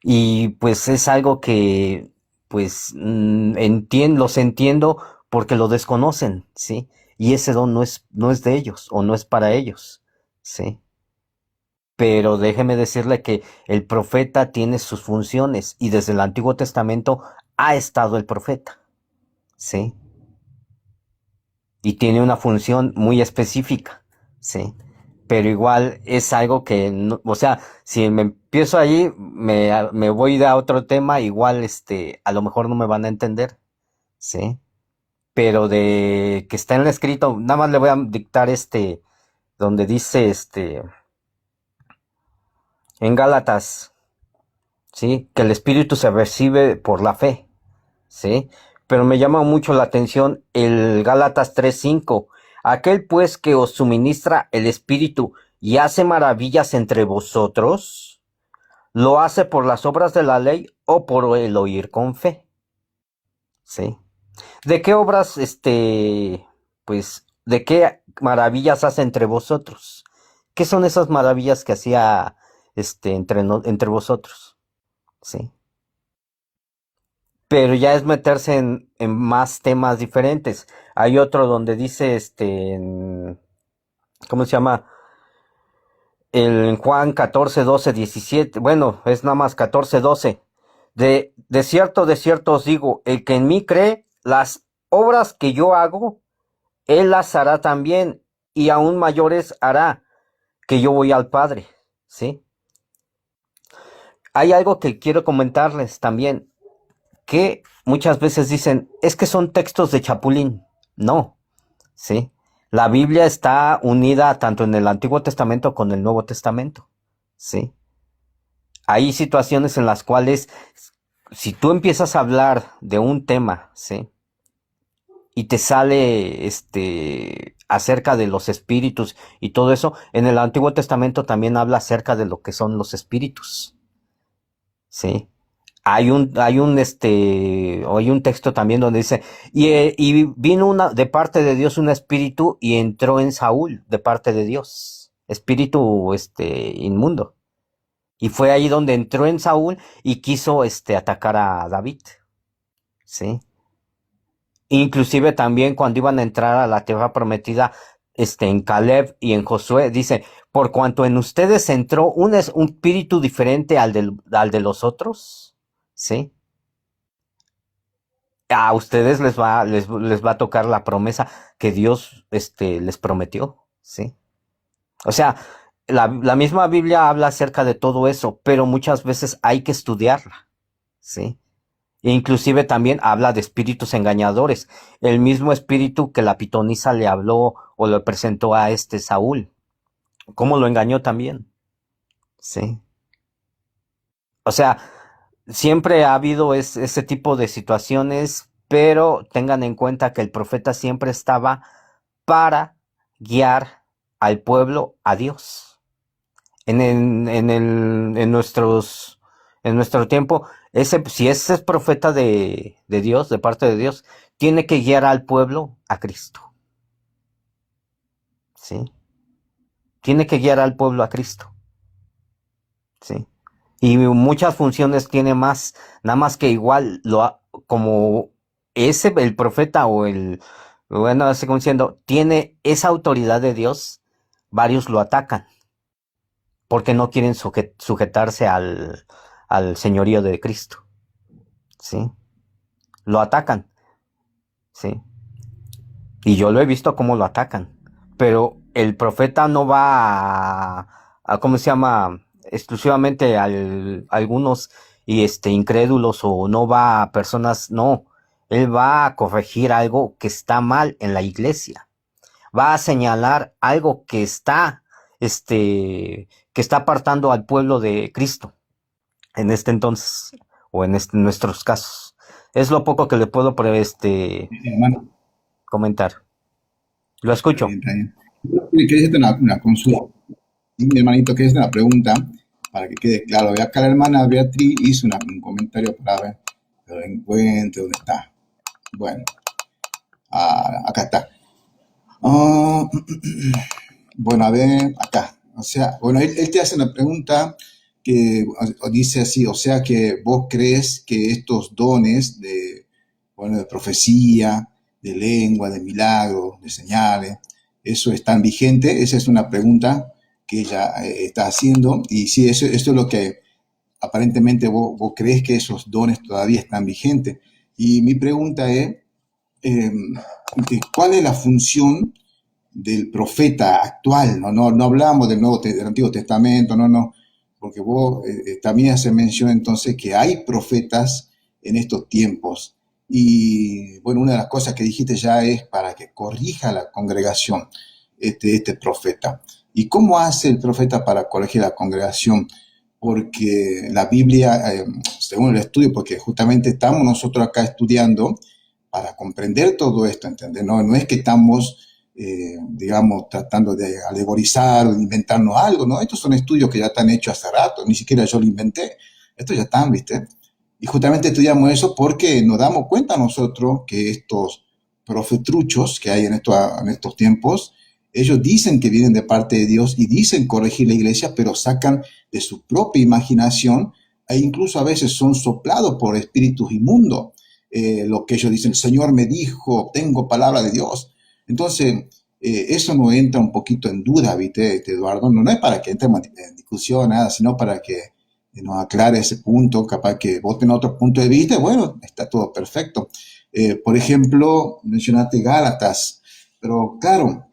Y pues es algo que, pues, los entiendo porque lo desconocen, ¿sí? Y ese don no es de ellos o no es para ellos, ¿sí? Pero déjeme decirle que el profeta tiene sus funciones y desde el Antiguo Testamento ha estado el profeta, ¿sí? Y tiene una función muy específica, ¿sí? Pero igual es algo que, o sea, si me empiezo allí, me voy a otro tema, igual, a lo mejor no me van a entender, ¿sí? Pero de que está en el escrito, nada más le voy a dictar donde dice, en Gálatas ¿sí? Que el Espíritu se recibe por la fe, ¿sí? Pero me llama mucho la atención el Gálatas 3:5. Aquel pues que os suministra el Espíritu y hace maravillas entre vosotros, ¿lo hace por las obras de la ley o por el oír con fe? ¿Sí? ¿De qué obras, pues, de qué maravillas hace entre vosotros? ¿Qué son esas maravillas que hacía, entre vosotros? ¿Sí? Pero ya es meterse en más temas diferentes. Hay otro donde dice, ¿cómo se llama? En Juan 14:12-17, bueno, es nada más 14:12. De cierto os digo, el que en mí cree, las obras que yo hago, él las hará también, y aún mayores hará, que yo voy al Padre, ¿sí? Hay algo que quiero comentarles también, que muchas veces dicen, es que son textos de Chapulín. No, ¿sí? La Biblia está unida tanto en el Antiguo Testamento como en el Nuevo Testamento, ¿sí? Hay situaciones en las cuales, si tú empiezas a hablar de un tema, ¿sí? Y te sale, acerca de los espíritus y todo eso, en el Antiguo Testamento también habla acerca de lo que son los espíritus, ¿sí? Hay un texto también donde dice, y vino de parte de Dios un espíritu y entró en Saúl de parte de Dios, espíritu, inmundo. Y fue ahí donde entró en Saúl y quiso, atacar a David, ¿sí? Inclusive también cuando iban a entrar a la tierra prometida, en Caleb y en Josué, dice, por cuanto en ustedes entró un espíritu diferente al de los otros, ¿sí? A ustedes les va a tocar la promesa que Dios, les prometió, ¿sí? O sea, la misma Biblia habla acerca de todo eso, pero muchas veces hay que estudiarla, ¿sí? E inclusive también habla de espíritus engañadores. El mismo espíritu que la pitonisa le habló o le presentó a Saúl. ¿Cómo lo engañó también? Sí. O sea, siempre ha habido ese tipo de situaciones, pero tengan en cuenta que el profeta siempre estaba para guiar al pueblo a Dios. En nuestro tiempo, si ese es profeta de Dios, de parte de Dios, tiene que guiar al pueblo a Cristo. ¿Sí? Tiene que guiar al pueblo a Cristo. ¿Sí? Y muchas funciones tiene más, nada más que igual, como el profeta bueno, así como diciendo, tiene esa autoridad de Dios, varios lo atacan, porque no quieren sujetarse al señorío de Cristo, ¿sí? Lo atacan, ¿sí? Y yo lo he visto cómo lo atacan, pero el profeta no va ¿cómo se llama? Exclusivamente a algunos incrédulos, o no va a personas, no, él va a corregir algo que está mal en la iglesia, va a señalar algo que está apartando al pueblo de Cristo en este entonces, o en nuestros casos. Es lo poco que le puedo Hermano, comentar. Lo está escucho. bien, está bien. Quería hacerte una consulta. Mi hermanito, quería hacer una pregunta para que quede claro. Acá la hermana Beatriz hizo un comentario para ver, que lo encuentre, ¿dónde está? Bueno, acá está. Ah, bueno, a ver, acá. O sea, bueno, él te hace una pregunta que dice así, o sea que vos crees que estos dones bueno, de profecía, de lengua, de milagros, de señales, ¿eso están vigente? Esa es una pregunta que ella está haciendo. Y sí, esto es lo que aparentemente vos crees que esos dones todavía están vigentes. Y mi pregunta es, eh, ¿cuál es la función del profeta actual? No hablamos del Antiguo Testamento, no, porque vos también hace mención entonces que hay profetas en estos tiempos. Y bueno, una de las cosas que dijiste ya es para que corrija la congregación, este profeta. ¿Y cómo hace el profeta para corregir la congregación? porque la Biblia, según el estudio, porque justamente estamos nosotros acá estudiando para comprender todo esto, ¿entendés? No, no es que estamos, digamos, tratando de alegorizar o de inventarnos algo, ¿no? Estos son estudios que ya están hechos hace rato, ni siquiera yo lo inventé. Estos ya están, ¿viste? Y justamente estudiamos eso porque nos damos cuenta nosotros que estos profetruchos que hay en estos tiempos, ellos dicen que vienen de parte de Dios y dicen corregir la iglesia, pero sacan de su propia imaginación e incluso a veces son soplados por espíritus inmundos. Lo que ellos dicen, el Señor me dijo, tengo palabra de Dios. Entonces, eso no entra un poquito en duda, ¿viste, Eduardo? No, no es para que entremos en discusión, nada, sino para que nos aclare ese punto, capaz que vos tenés otro punto de vista, bueno, está todo perfecto. Por ejemplo, mencionaste Gálatas, pero claro,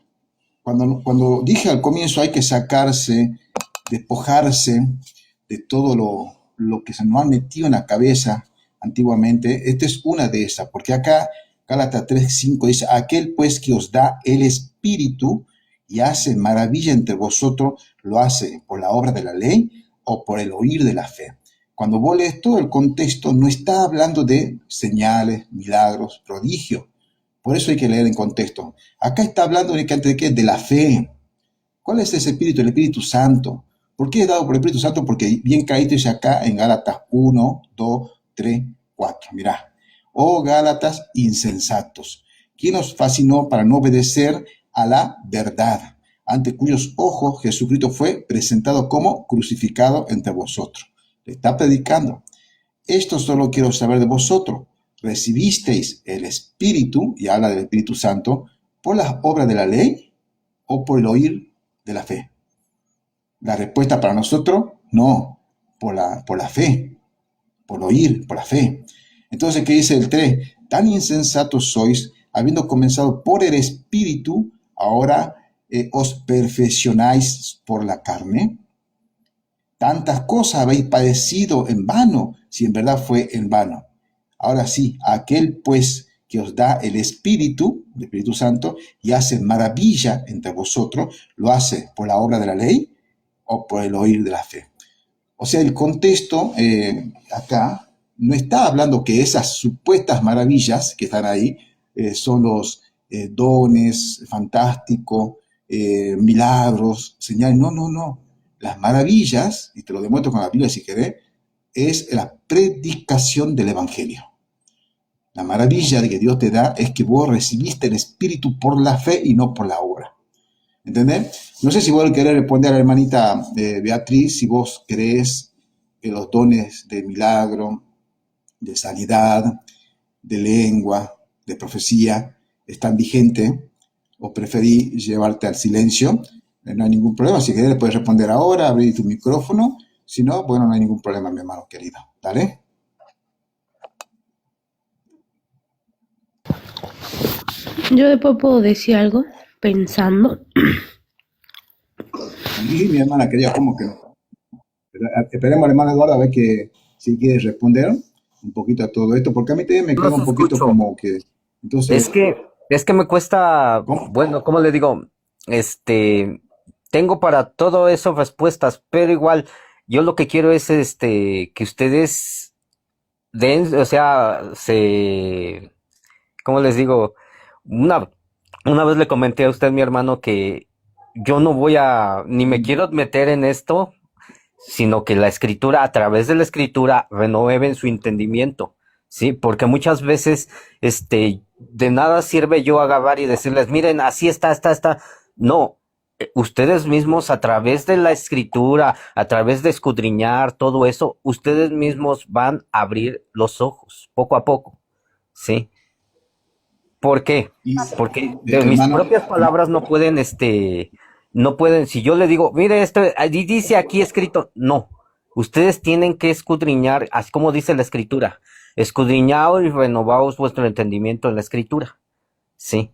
cuando dije al comienzo hay que sacarse, despojarse de todo lo que se nos ha metido en la cabeza antiguamente, esta es una de esas, porque acá Gálatas 3:5 dice, aquel pues que os da el Espíritu y hace maravilla entre vosotros, lo hace por la obra de la ley o por el oír de la fe. Cuando vos lees todo el contexto, no está hablando de señales, milagros, prodigios. Por eso hay que leer en contexto. Acá está hablando únicamente de qué? De la fe. ¿Cuál es ese espíritu? El Espíritu Santo. ¿Por qué es dado por el Espíritu Santo? Porque bien caído dice acá en Gálatas 1, 2, 3, 4. Mirá. Oh Gálatas insensatos, ¿quién os fascinó para no obedecer a la verdad, ante cuyos ojos Jesucristo fue presentado como crucificado entre vosotros? Le está predicando. Esto solo quiero saber de vosotros. ¿Recibisteis el Espíritu, y habla del Espíritu Santo, por las obras de la ley o por el oír de la fe? La respuesta para nosotros, no, por la fe, por oír, por la fe. Entonces, ¿qué dice el 3? Tan insensatos sois, habiendo comenzado por el Espíritu, ahora os perfeccionáis por la carne. Tantas cosas habéis padecido en vano, si en verdad fue en vano. Ahora sí, aquel pues que os da el Espíritu Santo, y hace maravilla entre vosotros, ¿lo hace por la obra de la ley o por el oír de la fe? O sea, el contexto acá no está hablando que esas supuestas maravillas que están ahí son los dones fantásticos, milagros, señales. No, no, no. Las maravillas, y te lo demuestro con la Biblia si querés, es la predicación del Evangelio. La maravilla de que Dios te da es que vos recibiste el Espíritu por la fe y no por la obra. ¿Entendés? No sé si vos querés responder a la hermanita Beatriz, si vos crees que los dones de milagro, de sanidad, de lengua, de profecía, están vigentes, o preferís llevarte al silencio. No hay ningún problema. Si querés, puedes responder ahora, abrir tu micrófono. Si no, bueno, no hay ningún problema, mi hermano querido. ¿Dale? Yo después puedo decir algo pensando. Y mi hermana querida, ¿cómo que no? Esperemos al hermano Eduardo a ver que si quiere responder un poquito a todo esto, porque a mí también me No queda los un poquito escucho. como que, Es entonces, que, es que me cuesta, ¿cómo? bueno, ¿cómo le digo? Tengo para todo eso respuestas, pero igual, yo lo que quiero es, que ustedes den, o sea, ¿cómo les digo? Una, una vez le comenté a usted, mi hermano, que yo no voy ni me quiero meter en esto, sino que la escritura, a través de la escritura, renueven su entendimiento, ¿sí? Porque muchas veces, de nada sirve yo agarrar y decirles, miren, así está. No, ustedes mismos, a través de la escritura, a través de escudriñar todo eso, ustedes mismos van a abrir los ojos, poco a poco, ¿sí? ¿Por qué? Y Porque de mis hermano, propias palabras no pueden, si yo le digo, mire, esto ahí dice aquí escrito, no. Ustedes tienen que escudriñar, así como dice la escritura, escudriñaos y renovaos vuestro entendimiento en la escritura. Sí.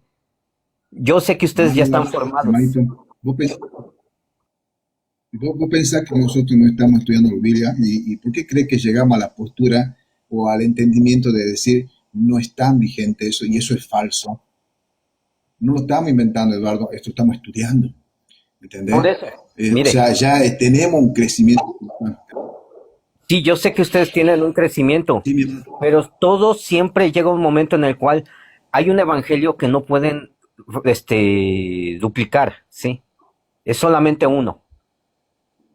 Yo sé que ustedes ya están formados. hermanito, vos pensás que nosotros no estamos estudiando la Biblia y ¿por qué crees que llegamos a la postura o al entendimiento de decir no es tan vigente eso y eso es falso? No lo estamos inventando, Eduardo, esto estamos estudiando, Por ¿entendés? eso, O mire, sea, ya tenemos un crecimiento. Sí, yo sé que ustedes tienen un crecimiento, Sí, mi hermano. pero todos siempre llega un momento en el cual hay un evangelio que no pueden, duplicar, ¿sí? Es solamente uno.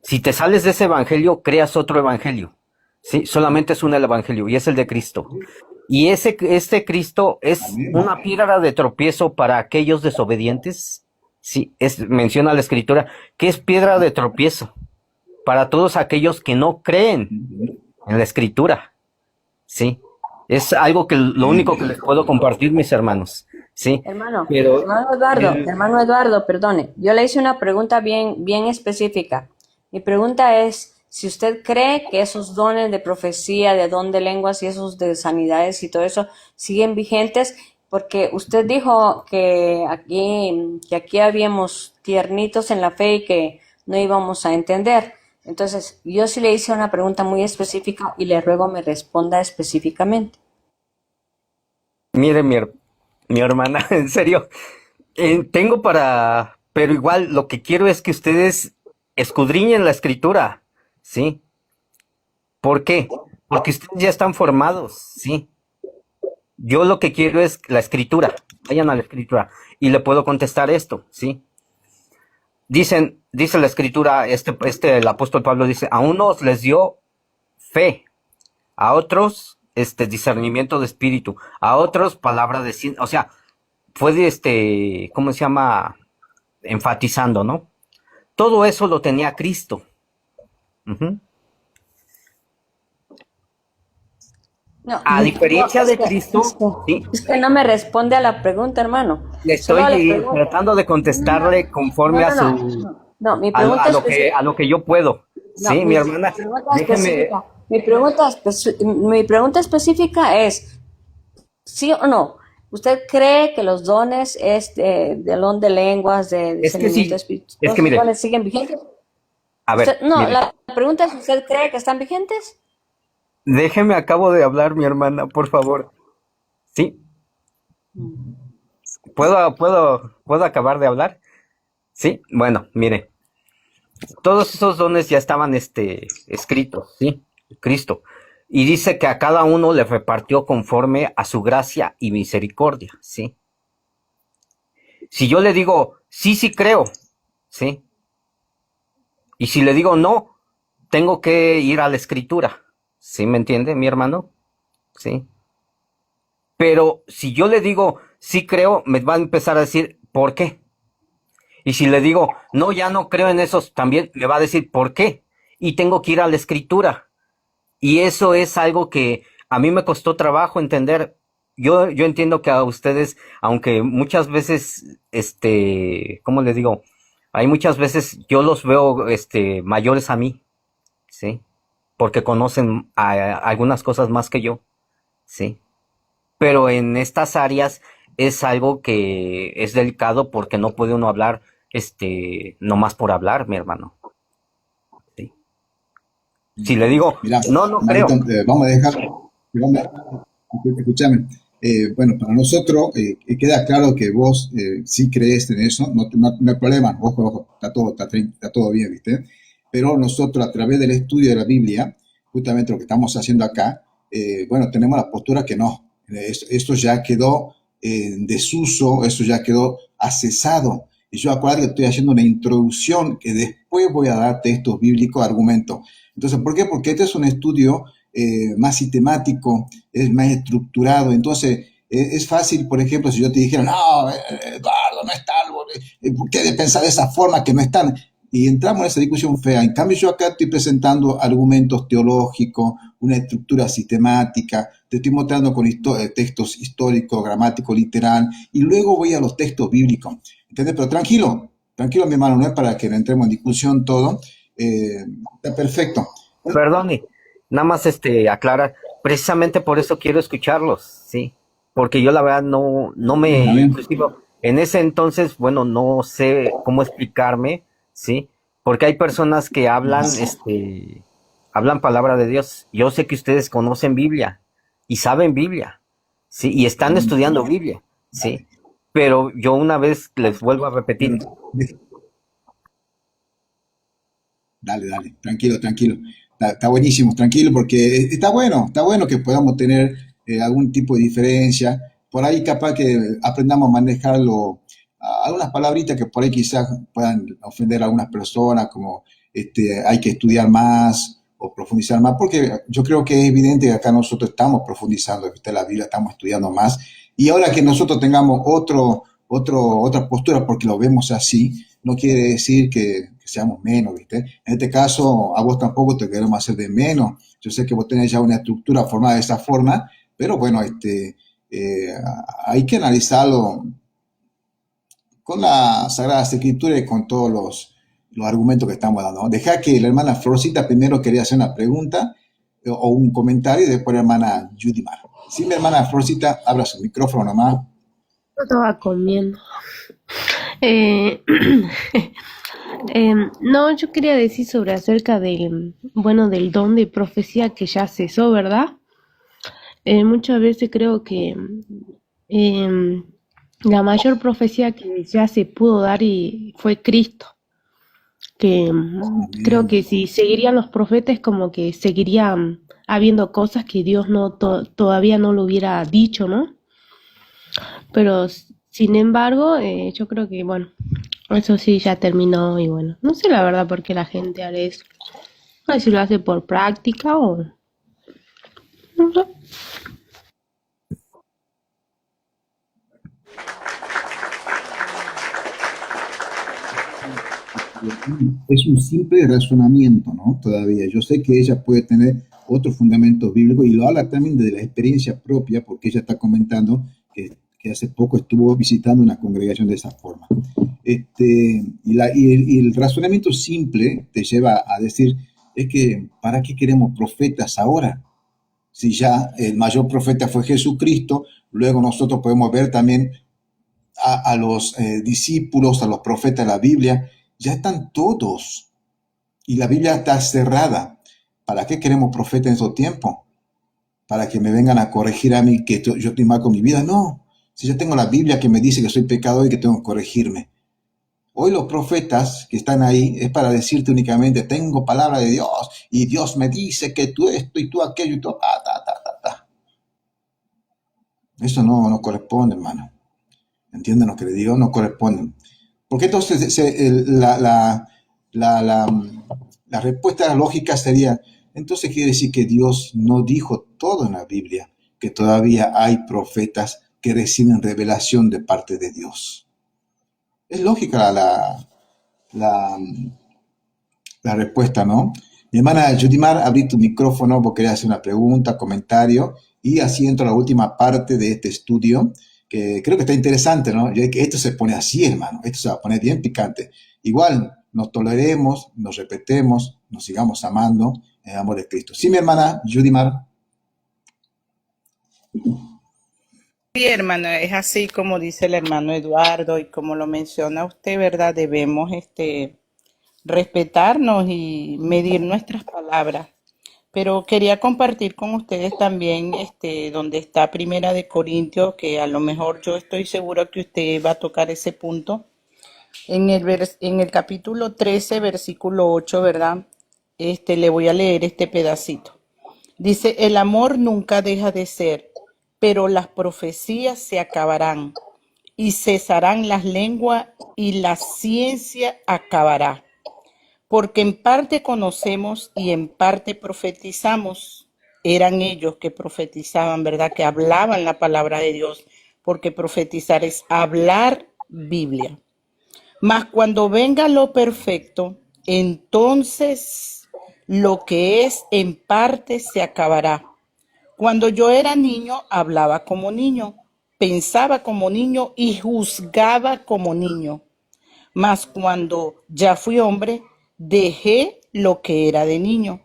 Si te sales de ese evangelio, creas otro evangelio, ¿sí? Solamente es un evangelio y es el de Cristo. Y este Cristo es Amén. una piedra de tropiezo para aquellos desobedientes. Sí, menciona la escritura que es piedra de tropiezo para todos aquellos que no creen Ujú. en la escritura. Sí, es algo que lo Bien, único que les bien. puedo compartir, mis hermanos. Sí, Hermano, pero el- Hermano Eduardo, perdone. Yo le hice una pregunta bien específica. Mi pregunta es si usted cree que esos dones de profecía, de don de lenguas y esos de sanidades y todo eso siguen vigentes, porque usted dijo que aquí habíamos tiernitos en la fe y que no íbamos a entender. Entonces, yo sí le hice una pregunta muy específica y le ruego me responda específicamente. mire, mi hermana, en serio, tengo pero igual lo que quiero es que ustedes escudriñen la escritura, ¿sí? ¿Por qué? Porque ustedes ya están formados, ¿sí? Yo lo que quiero es la escritura. Vayan a la escritura y le puedo contestar esto, ¿sí? Dice la escritura, el apóstol Pablo dice, a unos les dio fe, a otros, discernimiento de espíritu, a otros palabra de ciencia, o sea, fue ¿cómo se llama? Enfatizando, ¿no? Todo eso lo tenía Cristo. Ujú. No, A diferencia es de que, es Cristo, que, sí, es que no me responde a la pregunta, hermano. le Solo le estoy pregunto. tratando de contestarle No, conforme no, no. No, mi pregunta específica. a lo que yo puedo. No, Sí, mi hermana, pregunta déjeme, específica. Mi pregunta específica es, ¿sí o no? ¿Usted cree que los dones del don de lenguas, de es que discernimiento de sí, espíritus, es todos que esos mire, dones siguen vigentes? a ver, Usted, no, mire, la pregunta es, ¿usted cree que están vigentes? déjeme, acabo de hablar, mi hermana, por favor. Sí, puedo acabar de hablar. Sí, bueno, mire, todos esos dones ya estaban, escritos, sí, Cristo. Y dice que a cada uno le repartió conforme a su gracia y misericordia, sí. Si yo le digo, sí, sí creo, sí. Y si le digo no, tengo que ir a la escritura. ¿Sí me entiende, mi hermano? Sí. Pero si yo le digo, sí creo, me va a empezar a decir, ¿por qué? Y si le digo, no, ya no creo en esos, también me va a decir, ¿por qué? Y tengo que ir a la escritura. Y eso es algo que a mí me costó trabajo entender. Yo entiendo que a ustedes, aunque muchas veces, ¿cómo le digo? Hay muchas veces yo los veo, mayores a mí, ¿sí? Porque conocen algunas cosas más que yo, ¿sí? Pero en estas áreas es algo que es delicado porque no puede uno hablar, nomás por hablar, mi hermano, ¿sí? Si le digo, Mira, no, no hermanito, creo. vamos a dejar, escúchame, bueno, para nosotros queda claro que vos sí crees en eso, no hay problema, ojo, ojo, está todo bien, ¿viste? Pero nosotros a través del estudio de la Biblia, justamente lo que estamos haciendo acá, bueno, tenemos la postura que no, esto ya quedó en desuso, eso ya quedó accesado. Y yo acuerdo que estoy haciendo una introducción que después voy a dar textos bíblicos, argumentos. Entonces, ¿por qué? Porque este es un estudio más sistemático, es más estructurado. Entonces, es fácil, por ejemplo, si yo te dijera, no, Eduardo, no está, ¿por qué de pensar de esa forma que no están? Y entramos en esa discusión fea. En cambio, yo acá estoy presentando argumentos teológicos, una estructura sistemática, te estoy mostrando con textos históricos, gramático, literal, y luego voy a los textos bíblicos. ¿Entendés? Pero tranquilo, tranquilo, mi hermano, no es para que entremos en discusión todo. Está perfecto. Perdone, nada más aclarar, precisamente por eso quiero escucharlos, sí, porque yo la verdad Amén. inclusive en ese entonces, bueno, no sé cómo explicarme, sí, porque hay personas que hablan palabra de Dios. Yo sé que ustedes conocen Biblia y saben Biblia, sí, y están estudiando Biblia, sí, Dale, pero yo una vez les vuelvo a repetir, bueno, dale, dale, tranquilo, tranquilo. está buenísimo, tranquilo, porque está bueno que podamos tener algún tipo de diferencia. Por ahí capaz que aprendamos a manejarlo, algunas palabritas que por ahí quizás puedan ofender a algunas personas, como hay que estudiar más o profundizar más, porque yo creo que es evidente que acá nosotros estamos profundizando, ¿viste? La Biblia, estamos estudiando más, y ahora que nosotros tengamos otra postura porque lo vemos así, no quiere decir que seamos menos, ¿viste? En este caso, a vos tampoco te queremos hacer de menos. Yo sé que vos tenés ya una estructura formada de esa forma, pero bueno, eh, hay que analizarlo con la Sagrada Escritura y con todos los argumentos que estamos dando, ¿no? Deja que la hermana Florcita primero quería hacer una pregunta o un comentario y después la hermana Judimar. Sí, mi hermana Florcita, abra su micrófono nomás. Yo estaba comiendo. Eh, no, yo quería decir sobre acerca del, bueno, del don de profecía que ya cesó, ¿verdad? Muchas veces creo que em, la mayor profecía que ya se pudo dar y fue Cristo, que creo Amén. que si seguirían los profetas como que seguirían habiendo cosas que Dios no todavía no lo hubiera dicho, ¿no? Pero sin embargo, yo creo que bueno, eso sí ya terminó y bueno, no sé la verdad por qué la gente hará eso. No sé si lo hace por práctica o no sé. Es un simple razonamiento, ¿no? Todavía. Yo sé que ella puede tener otros fundamentos bíblicos y lo habla también de la experiencia propia, porque ella está comentando que hace poco estuvo visitando una congregación de esa forma. Y el razonamiento simple te lleva a decir, es que, ¿para qué queremos profetas ahora? Si ya el mayor profeta fue Jesucristo, luego nosotros podemos ver también a los discípulos, a los profetas de la Biblia, ya están todos y la Biblia está cerrada. ¿Para qué queremos profetas en esos tiempos? ¿Para que me vengan a corregir a mí que yo estoy mal con mi vida? No. Si yo tengo la Biblia que me dice que soy pecador y que tengo que corregirme. Hoy los profetas que están ahí es para decirte únicamente, tengo palabra de Dios y Dios me dice que tú esto y tú aquello y tú ta. Eso no corresponde, hermano. ¿Entienden lo que le digo? No corresponde. Porque entonces la respuesta lógica sería, entonces quiere decir que Dios no dijo todo en la Biblia, que todavía hay profetas que reciben revelación de parte de Dios. Es lógica la, la respuesta, ¿no? Mi hermana Judimar, abrí tu micrófono, vos querías hacer una pregunta, comentario, y así entro a la última parte de este estudio, que creo que está interesante, ¿no? Que esto se pone así, hermano, esto se va a poner bien picante. Igual, nos toleremos, nos respetemos, nos sigamos amando en el amor de Cristo. Sí, mi hermana Judimar. Sí, hermano, es así como dice el hermano Eduardo y como lo menciona usted, ¿verdad? Debemos respetarnos y medir nuestras palabras. Pero quería compartir con ustedes también donde está Primera de Corintios, que a lo mejor yo estoy seguro que usted va a tocar ese punto. En el capítulo 13, versículo 8, ¿verdad? Le voy a leer este pedacito. Dice, el amor nunca deja de ser, pero las profecías se acabarán y cesarán las lenguas y la ciencia acabará. Porque en parte conocemos y en parte profetizamos. Eran ellos que profetizaban, ¿verdad? Que hablaban la palabra de Dios, porque profetizar es hablar Biblia. Mas cuando venga lo perfecto, entonces lo que es en parte se acabará. Cuando yo era niño, hablaba como niño, pensaba como niño y juzgaba como niño. Mas cuando ya fui hombre, dejé lo que era de niño.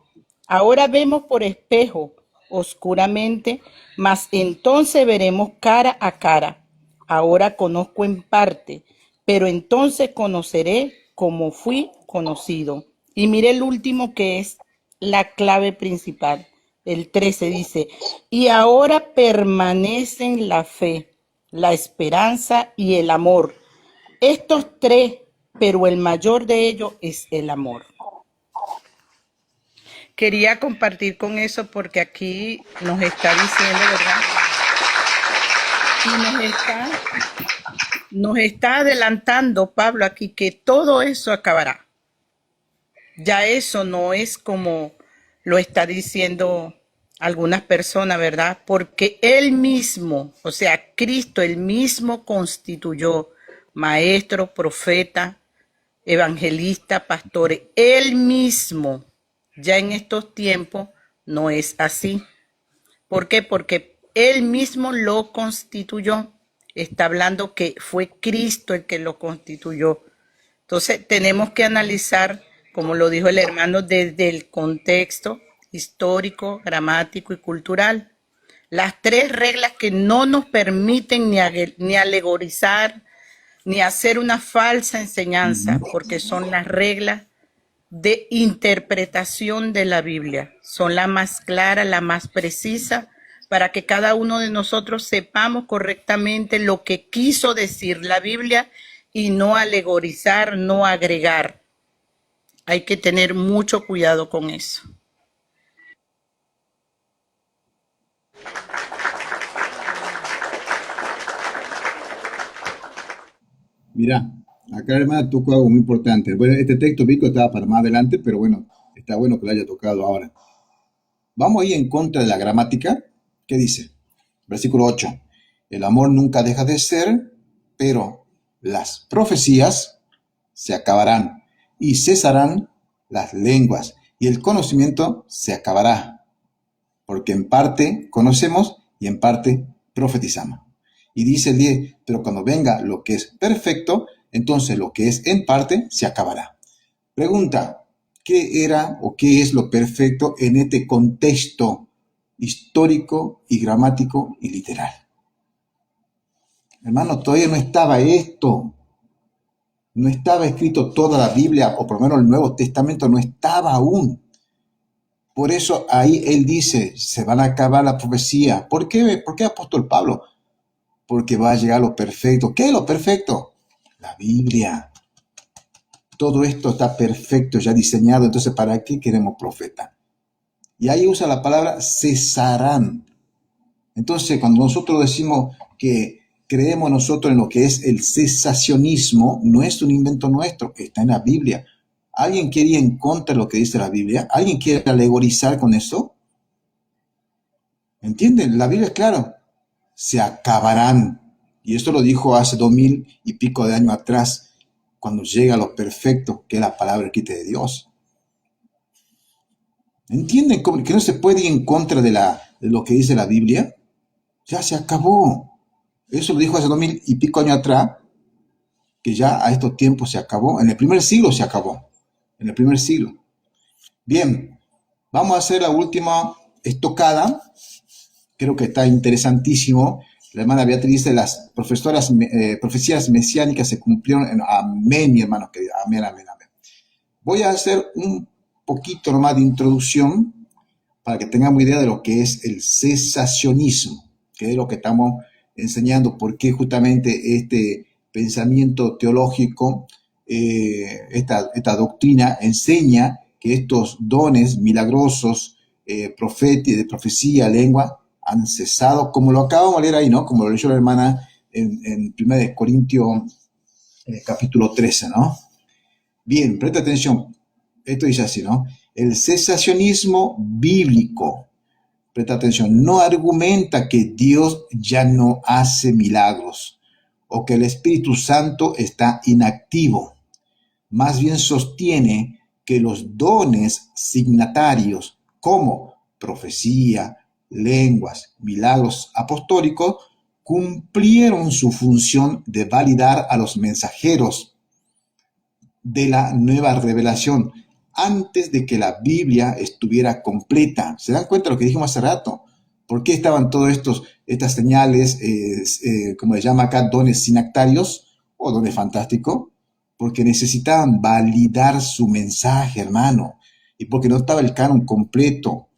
Ahora vemos por espejo, oscuramente, mas entonces veremos cara a cara. Ahora conozco en parte, pero entonces conoceré como fui conocido. Y mire el último que es la clave principal. El 13 dice, y ahora permanecen la fe, la esperanza y el amor. Estos tres, pero el mayor de ellos es el amor. quería compartir con eso porque aquí nos está diciendo, ¿verdad? Y nos está adelantando Pablo aquí que todo eso acabará. Ya eso no es como lo está diciendo algunas personas, ¿verdad? Porque él mismo, o sea, Cristo, él mismo constituyó maestro, profeta, evangelista, pastores. Él mismo, ya en estos tiempos, no es así. ¿Por qué? Porque él mismo lo constituyó. Está hablando que fue Cristo el que lo constituyó. Entonces tenemos que analizar, como lo dijo el hermano, desde el contexto histórico, gramático y cultural. Las tres reglas que no nos permiten ni alegorizar, ni hacer una falsa enseñanza, porque son las reglas de interpretación de la Biblia. Son la más clara, la más precisa, para que cada uno de nosotros sepamos correctamente lo que quiso decir la Biblia y no alegorizar, no agregar. Hay que tener mucho cuidado con eso. Mira, acá la hermana tocó algo muy importante. Bueno, este texto bíblico estaba para más adelante, pero bueno, está bueno que lo haya tocado ahora. Vamos a ir en contra de la gramática. ¿Qué dice? Versículo 8. El amor nunca deja de ser, pero las profecías se acabarán y cesarán las lenguas y el conocimiento se acabará, porque en parte conocemos y en parte profetizamos. Y dice el 10, pero cuando venga lo que es perfecto, entonces lo que es en parte se acabará. Pregunta, ¿qué era o qué es lo perfecto en este contexto histórico y gramático y literal? Hermano, todavía no estaba esto. No estaba escrito toda la Biblia, o por lo menos el Nuevo Testamento no estaba aún. Por eso ahí él dice, se van a acabar la profecía. ¿Por qué? ¿Por qué apóstol Pablo? Porque va a llegar lo perfecto. ¿Qué es lo perfecto? La Biblia. Todo esto está perfecto, ya diseñado. Entonces, ¿para qué queremos profeta? Y ahí usa la palabra cesarán. Entonces, cuando nosotros decimos que creemos nosotros en lo que es el cesacionismo, no es un invento nuestro, está en la Biblia. ¿Alguien quiere ir en contra de lo que dice la Biblia? ¿Alguien quiere alegorizar con eso? ¿Entienden? La Biblia es claro. Se acabarán. Y esto lo dijo hace 2000 y pico de años atrás, cuando llega lo perfecto, que es la palabra escrita de Dios. ¿Entienden que no se puede ir en contra de lo que dice la Biblia? Ya se acabó. Eso lo dijo hace 2000 y pico años atrás, que ya a estos tiempos se acabó. En el primer siglo se acabó. En el primer siglo. Bien, vamos a hacer la última estocada. Creo que está interesantísimo. La hermana Beatriz dice, las profecías mesiánicas se cumplieron. Amén, mi hermano querido. Amén, amén, amén. Voy a hacer un poquito nomás de introducción para que tengamos idea de lo que es el cesacionismo, que es lo que estamos enseñando, porque justamente este pensamiento teológico, esta doctrina enseña que estos dones milagrosos, de profecía, lengua, han cesado, como lo acabamos de leer ahí, ¿no? Como lo leyó la hermana en 1 Corintios capítulo 13, ¿no? Bien, presta atención. Esto dice así, ¿no? El cesacionismo bíblico, presta atención, no argumenta que Dios ya no hace milagros o que el Espíritu Santo está inactivo. Más bien sostiene que los dones signatarios como profecía, lenguas, milagros apostólicos cumplieron su función de validar a los mensajeros de la nueva revelación antes de que la Biblia estuviera completa. ¿Se dan cuenta de lo que dijimos hace rato? ¿Por qué estaban todas estas señales, como le llama acá, dones sinactarios o dones fantásticos? Porque necesitaban validar su mensaje, hermano, y porque no estaba el canon completo.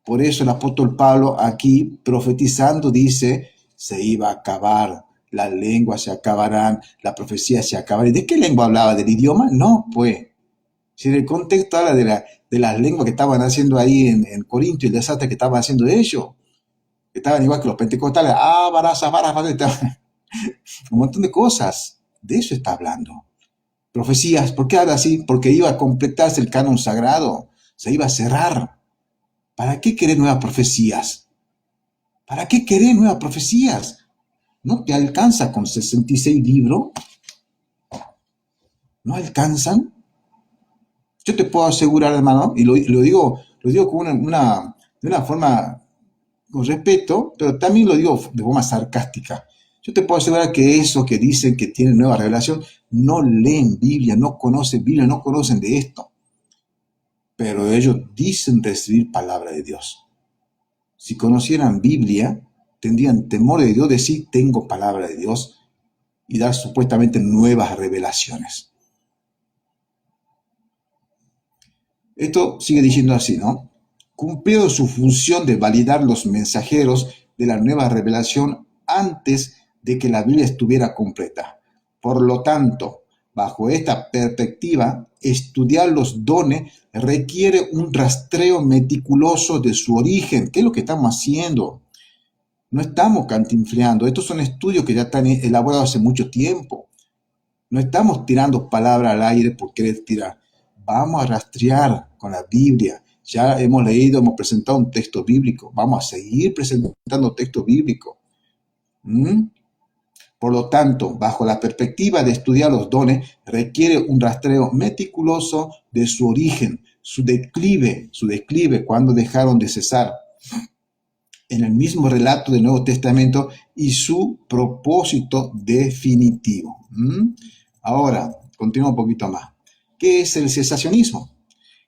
Por eso el apóstol Pablo aquí profetizando dice, se iba a acabar, las lenguas se acabarán, la profecía se acabará. ¿De qué lengua hablaba? ¿Del idioma? No, pues. Si en el contexto habla de las lenguas que estaban haciendo ahí en Corinto y el desastre que estaban haciendo ellos, que estaban igual que los pentecostales, un montón de cosas. De eso está hablando. Profecías, ¿por qué habla así? Porque iba a completarse el canon sagrado, se iba a cerrar. ¿Para qué querer nuevas profecías? ¿Para qué querer nuevas profecías? ¿No te alcanza con 66 libros? ¿No alcanzan? Yo te puedo asegurar, hermano, y lo digo con de una forma con respeto, pero también lo digo de forma sarcástica. Yo te puedo asegurar que esos que dicen que tienen nueva revelación no leen Biblia, no conocen Biblia, no conocen de esto. Pero ellos dicen recibir palabra de Dios. Si conocieran Biblia, tendrían temor de Dios, decir tengo palabra de Dios y dar supuestamente nuevas revelaciones. Esto sigue diciendo así, ¿no? Cumplió su función de validar los mensajeros de la nueva revelación antes de que la Biblia estuviera completa. Por lo tanto, bajo esta perspectiva, estudiar los dones requiere un rastreo meticuloso de su origen. ¿Qué es lo que estamos haciendo? No estamos cantinfleando. Estos son estudios que ya están elaborados hace mucho tiempo. No estamos tirando palabras al aire por querer tirar. Vamos a rastrear con la Biblia. Ya hemos leído, hemos presentado un texto bíblico. Vamos a seguir presentando textos bíblicos. Por lo tanto, bajo la perspectiva de estudiar los dones, requiere un rastreo meticuloso de su origen, su declive, cuando dejaron de cesar en el mismo relato del Nuevo Testamento y su propósito definitivo. Ahora, continúo un poquito más. ¿Qué es el cesacionismo?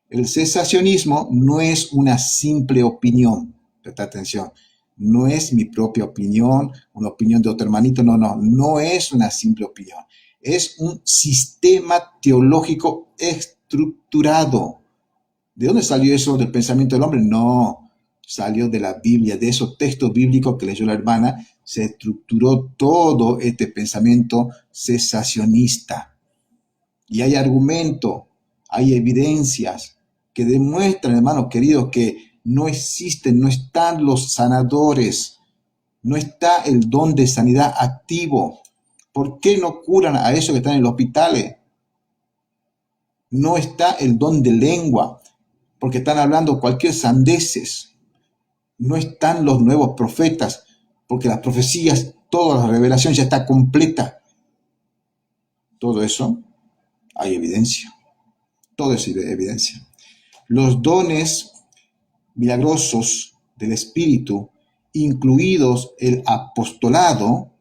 El cesacionismo no es una simple opinión. Presta atención. No es mi propia opinión, una opinión de otro hermanito. No es una simple opinión. Es un sistema teológico estructurado. ¿De dónde salió eso del pensamiento del hombre? No, salió de la Biblia, de esos textos bíblicos que leyó la hermana. Se estructuró todo este pensamiento cesacionista. Y hay argumentos, hay evidencias que demuestran, hermanos queridos, que no existen, no están los sanadores, no está el don de sanidad activo. ¿Por qué no curan a esos que están en los hospitales? No está el don de lengua, porque están hablando cualquier sandeces. No están los nuevos profetas, porque las profecías, toda la revelación ya está completa. Todo eso hay evidencia. Todo es evidencia. Los dones milagrosos del Espíritu, incluidos el apostolado,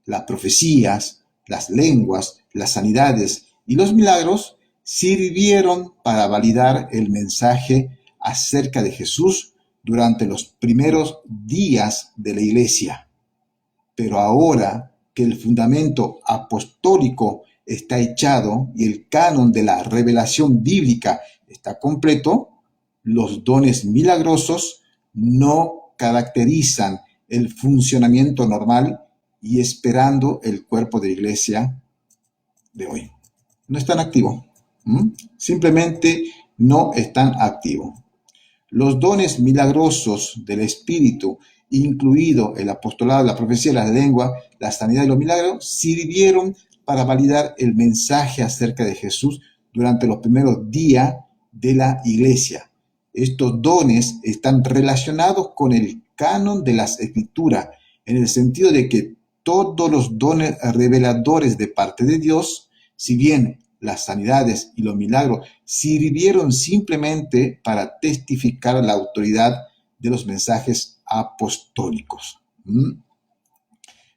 las profecías, las lenguas, las sanidades y los milagros, sirvieron para validar el mensaje acerca de Jesús durante los primeros días de la iglesia. Pero ahora que el fundamento apostólico está echado y el canon de la revelación bíblica está completo, los dones milagrosos no caracterizan el funcionamiento normal y esperando el cuerpo de la iglesia de hoy. No están activos. Simplemente no están activos. Los dones milagrosos del Espíritu, incluido el apostolado, la profecía, la lengua, la sanidad y los milagros, sirvieron para validar el mensaje acerca de Jesús durante los primeros días de la iglesia. Estos dones están relacionados con el canon de las Escrituras, en el sentido de que todos los dones reveladores de parte de Dios, si bien las sanidades y los milagros sirvieron simplemente para testificar la autoridad de los mensajes apostólicos.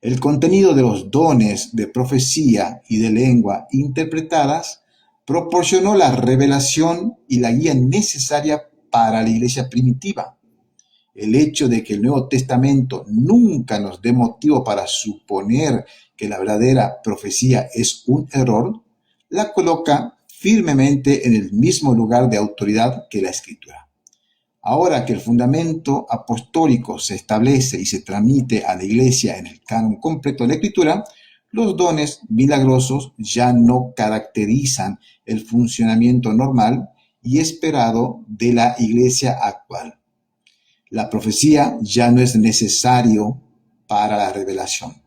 El contenido de los dones de profecía y de lengua interpretadas proporcionó la revelación y la guía necesaria para la iglesia primitiva. El hecho de que el Nuevo Testamento nunca nos dé motivo para suponer que la verdadera profecía es un error, la coloca firmemente en el mismo lugar de autoridad que la Escritura. Ahora que el fundamento apostólico se establece y se transmite a la iglesia en el canon completo de la Escritura, Los dones milagrosos ya no caracterizan el funcionamiento normal y esperado de la iglesia actual. La profecía ya no es necesario para la revelación.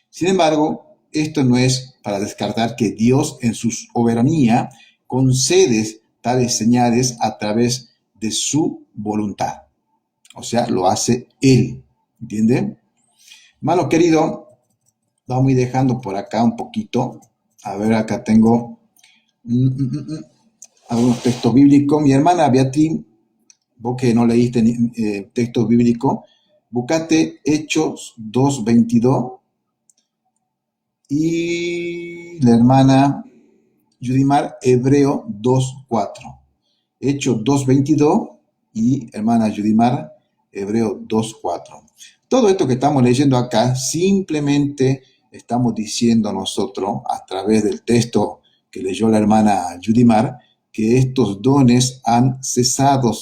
Sin embargo, esto no es para descartar que Dios en su soberanía concede tales señales a través de su voluntad. O sea, lo hace Él. ¿Entienden? Hermano querido, vamos a ir dejando por acá un poquito. A ver, acá tengo algunos textos bíblicos. Mi hermana Beatriz, vos que no leíste texto bíblico, buscate Hechos 2:22 y la hermana Judimar Hebreo 2:4. Hechos 2:22 y hermana Judimar Hebreo 2:4. Todo esto que estamos leyendo acá simplemente estamos diciendo nosotros a través del texto que leyó la hermana Judimar que estos dones han cesado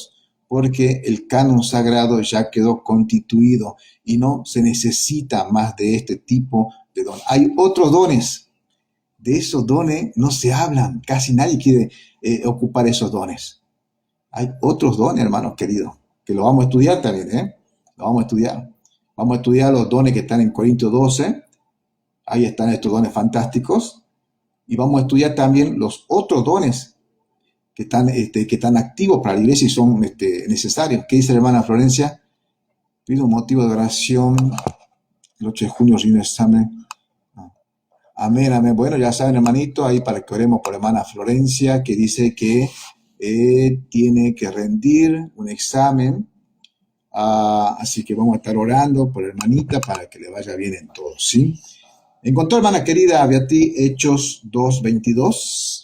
porque el canon sagrado ya quedó constituido y no se necesita más de este tipo de don. Hay otros dones. De esos dones no se hablan. Casi nadie quiere ocupar esos dones. Hay otros dones, hermanos queridos, que lo vamos a estudiar también, ¿eh? Lo vamos a estudiar. Vamos a estudiar los dones que están en Corintios 12. Ahí están estos dones fantásticos. Y vamos a estudiar también los otros dones que están activos para la iglesia y son necesarios. ¿Qué dice la hermana Florencia? Pido un motivo de oración. El 8 de junio rindo examen. Amén, amén. Bueno, ya saben, hermanito, ahí para que oremos por la hermana Florencia, que dice que tiene que rendir un examen. Así que vamos a estar orando por la hermanita para que le vaya bien en todo, ¿sí? ¿Encontró, hermana querida Beatí, Hechos 2:22?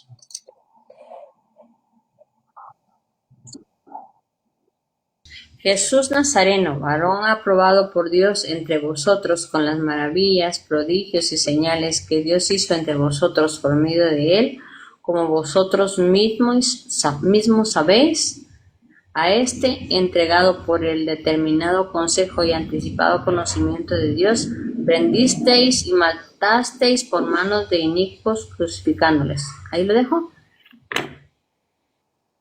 Jesús Nazareno, varón aprobado por Dios entre vosotros con las maravillas, prodigios y señales que Dios hizo entre vosotros por medio de él, como vosotros mismos sabéis, a este, entregado por el determinado consejo y anticipado conocimiento de Dios, prendisteis y matasteis por manos de inicuos crucificándoles. Ahí lo dejo.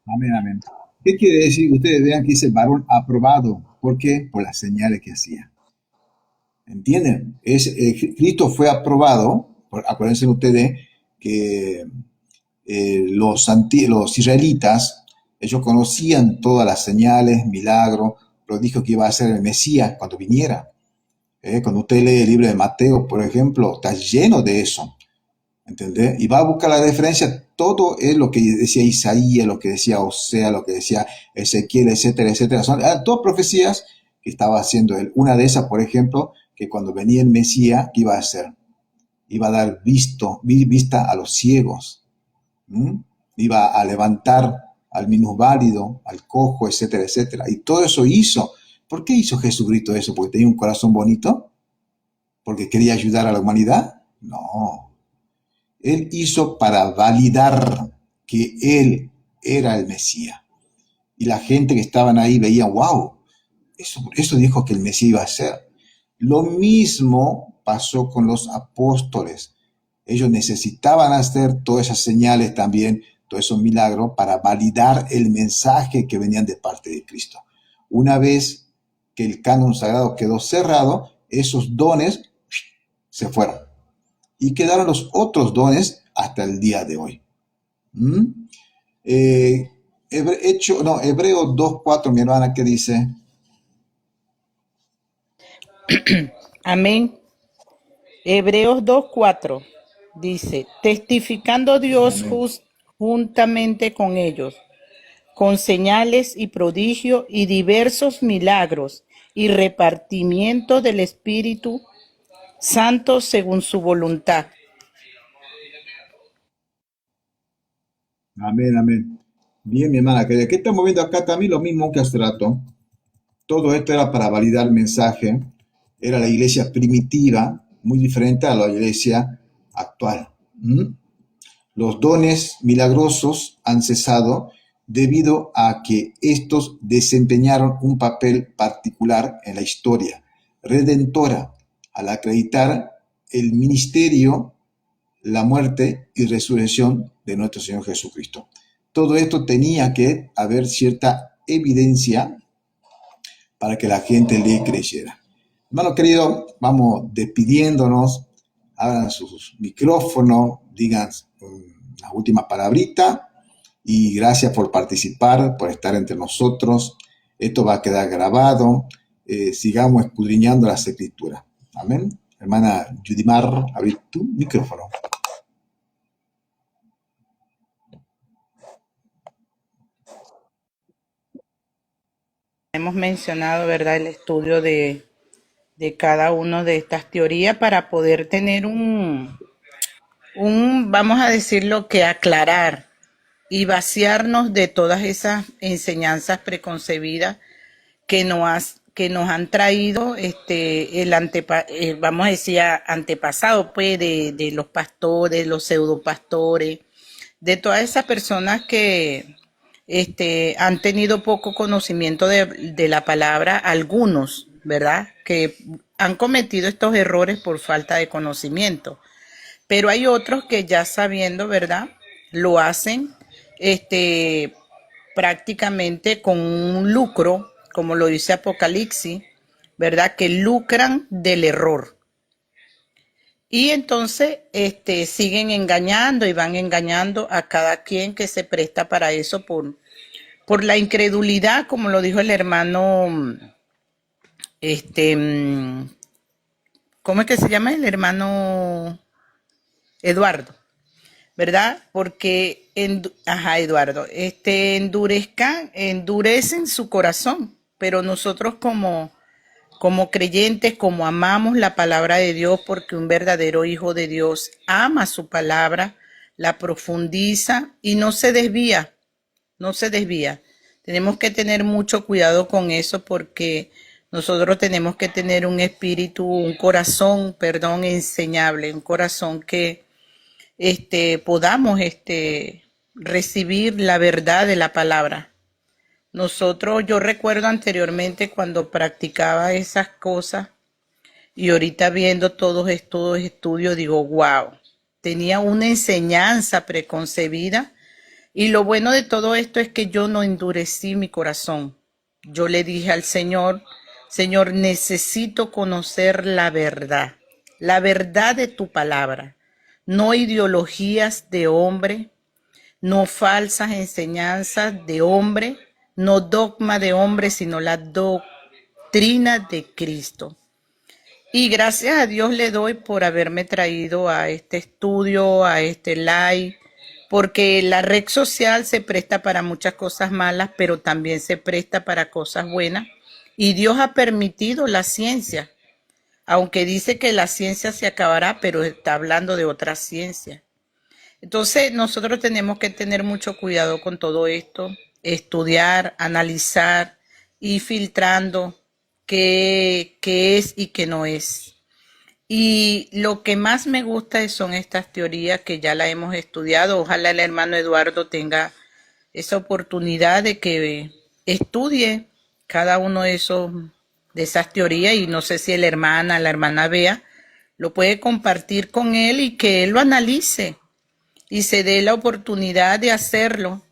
Amén, amén. ¿Qué quiere decir? Ustedes vean que dice varón aprobado. ¿Por qué? Por las señales que hacía. ¿Entienden? Cristo fue aprobado. Acuérdense ustedes que los israelitas, ellos conocían todas las señales, milagros, prodigios que iba a hacer el Mesías cuando viniera. Cuando usted lee el libro de Mateo, por ejemplo, está lleno de eso. ¿Entendés? Y va a buscar la referencia, todo es lo que decía Isaías, lo que decía Osea, lo que decía Ezequiel, etcétera, etcétera. Son todas profecías que estaba haciendo él. Una de esas, por ejemplo, que cuando venía el Mesías, ¿qué iba a hacer? Iba a dar vista a los ciegos. Iba a levantar al minusválido, al cojo, etcétera, etcétera. Y todo eso hizo. ¿Por qué hizo Jesucristo eso? ¿Porque tenía un corazón bonito? ¿Porque quería ayudar a la humanidad? No. Él hizo para validar que él era el Mesías. Y la gente que estaban ahí veía, wow, eso dijo que el Mesías iba a ser. Lo mismo pasó con los apóstoles. Ellos necesitaban hacer todas esas señales también, todos esos milagros para validar el mensaje que venían de parte de Cristo. Una vez que el canon sagrado quedó cerrado, esos dones se fueron. Y quedaron los otros dones hasta el día de hoy. Hebreo 2:4, mi hermana, ¿qué dice? Amén. Hebreos 2:4 dice, testificando Dios juntamente con ellos, con señales y prodigios y diversos milagros y repartimiento del Espíritu Santo según su voluntad. Amén, amén. Bien, mi hermana, ¿qué estamos viendo acá? También lo mismo que hace rato. Todo esto era para validar el mensaje. Era la iglesia primitiva, muy diferente a la iglesia actual. Los dones milagrosos han cesado debido a que estos desempeñaron un papel particular en la historia redentora al acreditar el ministerio, la muerte y resurrección de nuestro Señor Jesucristo. Todo esto tenía que haber cierta evidencia para que la gente le creyera. Hermano querido, vamos despidiéndonos. Abran sus micrófonos, digan las últimas palabritas y gracias por participar, por estar entre nosotros. Esto va a quedar grabado. Sigamos escudriñando las escrituras. Amén. Hermana Judimar, abrí tu micrófono. Hemos mencionado, ¿verdad?, el estudio de cada una de estas teorías para poder tener vamos a decirlo, que aclarar y vaciarnos de todas esas enseñanzas preconcebidas que nos han traído vamos a decir, antepasado, pues, de los pastores, los pseudopastores, de todas esas personas que han tenido poco conocimiento de la palabra, algunos, ¿verdad?, que han cometido estos errores por falta de conocimiento. Pero hay otros que ya sabiendo, ¿verdad?, lo hacen prácticamente con un lucro, como lo dice Apocalipsis, ¿verdad?, que lucran del error. Y entonces siguen engañando y van engañando a cada quien que se presta para eso por la incredulidad, como lo dijo el hermano, ¿cómo es que se llama? El hermano Eduardo, ¿verdad? Porque, Eduardo, endurecen su corazón, pero nosotros como creyentes, como amamos la palabra de Dios, porque un verdadero hijo de Dios ama su palabra, la profundiza y no se desvía. Tenemos que tener mucho cuidado con eso porque nosotros tenemos que tener un corazón, enseñable, un corazón que podamos recibir la verdad de la palabra. Yo recuerdo anteriormente cuando practicaba esas cosas y ahorita viendo todos estos estudios digo, wow, tenía una enseñanza preconcebida y lo bueno de todo esto es que yo no endurecí mi corazón. Yo le dije al Señor, Señor, necesito conocer la verdad de tu palabra, no ideologías de hombre, no falsas enseñanzas de hombre, no dogma de hombre, sino la doctrina de Cristo. Y gracias a Dios le doy por haberme traído a este estudio, a este live, porque la red social se presta para muchas cosas malas, pero también se presta para cosas buenas. Y Dios ha permitido la ciencia, aunque dice que la ciencia se acabará, pero está hablando de otra ciencia. Entonces nosotros tenemos que tener mucho cuidado con todo esto, estudiar, analizar, ir filtrando qué es y qué no es. Y lo que más me gusta son estas teorías que ya las hemos estudiado. Ojalá el hermano Eduardo tenga esa oportunidad de que estudie cada uno de esas teorías y no sé si la hermana Bea, lo puede compartir con él y que él lo analice y se dé la oportunidad de hacerlo.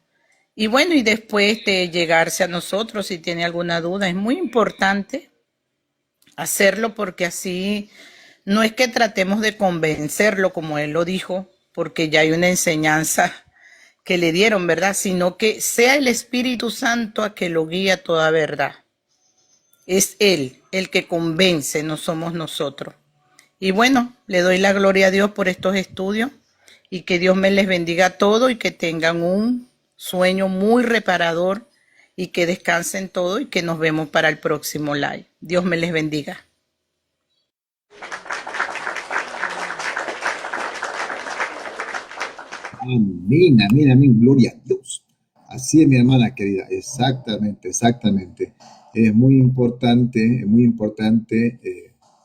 Y bueno, y después de llegarse a nosotros si tiene alguna duda. Es muy importante hacerlo porque así no es que tratemos de convencerlo como él lo dijo, porque ya hay una enseñanza que le dieron, ¿verdad? Sino que sea el Espíritu Santo a que lo guíe a toda verdad. Es Él el que convence, no somos nosotros. Y bueno, le doy la gloria a Dios por estos estudios y que Dios me les bendiga a todos y que tengan un sueño muy reparador y que descansen todo y que nos vemos para el próximo live. Dios me les bendiga. Amén, amén, amén, gloria a Dios. Así es, mi hermana querida, exactamente, exactamente. Es muy importante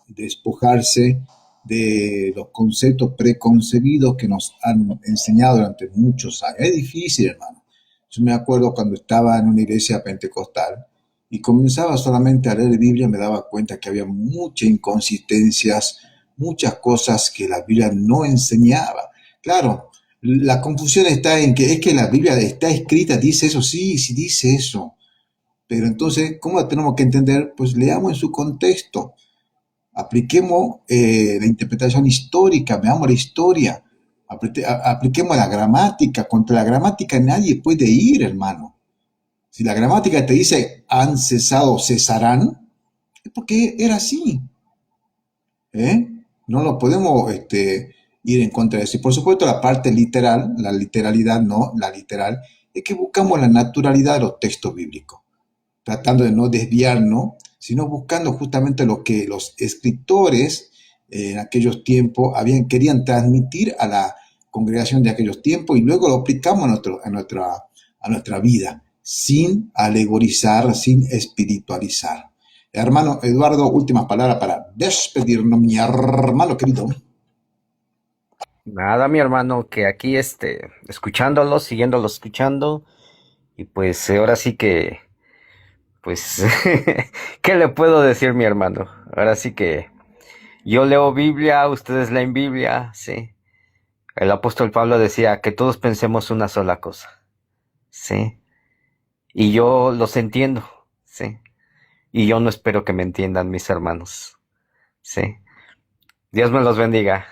despojarse de los conceptos preconcebidos que nos han enseñado durante muchos años. Es difícil, hermano. Yo me acuerdo cuando estaba en una iglesia pentecostal y comenzaba solamente a leer Biblia, me daba cuenta que había muchas inconsistencias, muchas cosas que la Biblia no enseñaba. Claro, la confusión está en que es que la Biblia está escrita, dice eso, sí, sí dice eso. Pero entonces, ¿cómo la tenemos que entender? Pues leamos en su contexto, apliquemos la interpretación histórica, veamos la historia, apliquemos la gramática. Contra la gramática nadie puede ir, hermano. Si la gramática te dice han cesado, cesarán, es porque era así. ¿Eh? No lo podemos ir en contra de eso. Y por supuesto la parte literal, la literalidad no, la literal, es que buscamos la naturalidad de los textos bíblicos, tratando de no desviarnos, sino buscando justamente lo que los escritores en aquellos tiempos querían transmitir a la congregación de aquellos tiempos, y luego lo aplicamos a nuestra vida, sin alegorizar, sin espiritualizar. Hermano Eduardo, última palabra para despedirnos, mi hermano querido. Nada, mi hermano, que aquí escuchándolo, siguiéndolo escuchando, y pues ahora sí que, pues, ¿qué le puedo decir, mi hermano? Ahora sí que yo leo Biblia, ustedes leen Biblia, sí. El apóstol Pablo decía que todos pensemos una sola cosa, sí. Y yo los entiendo, sí. Y yo no espero que me entiendan mis hermanos, sí. Dios me los bendiga.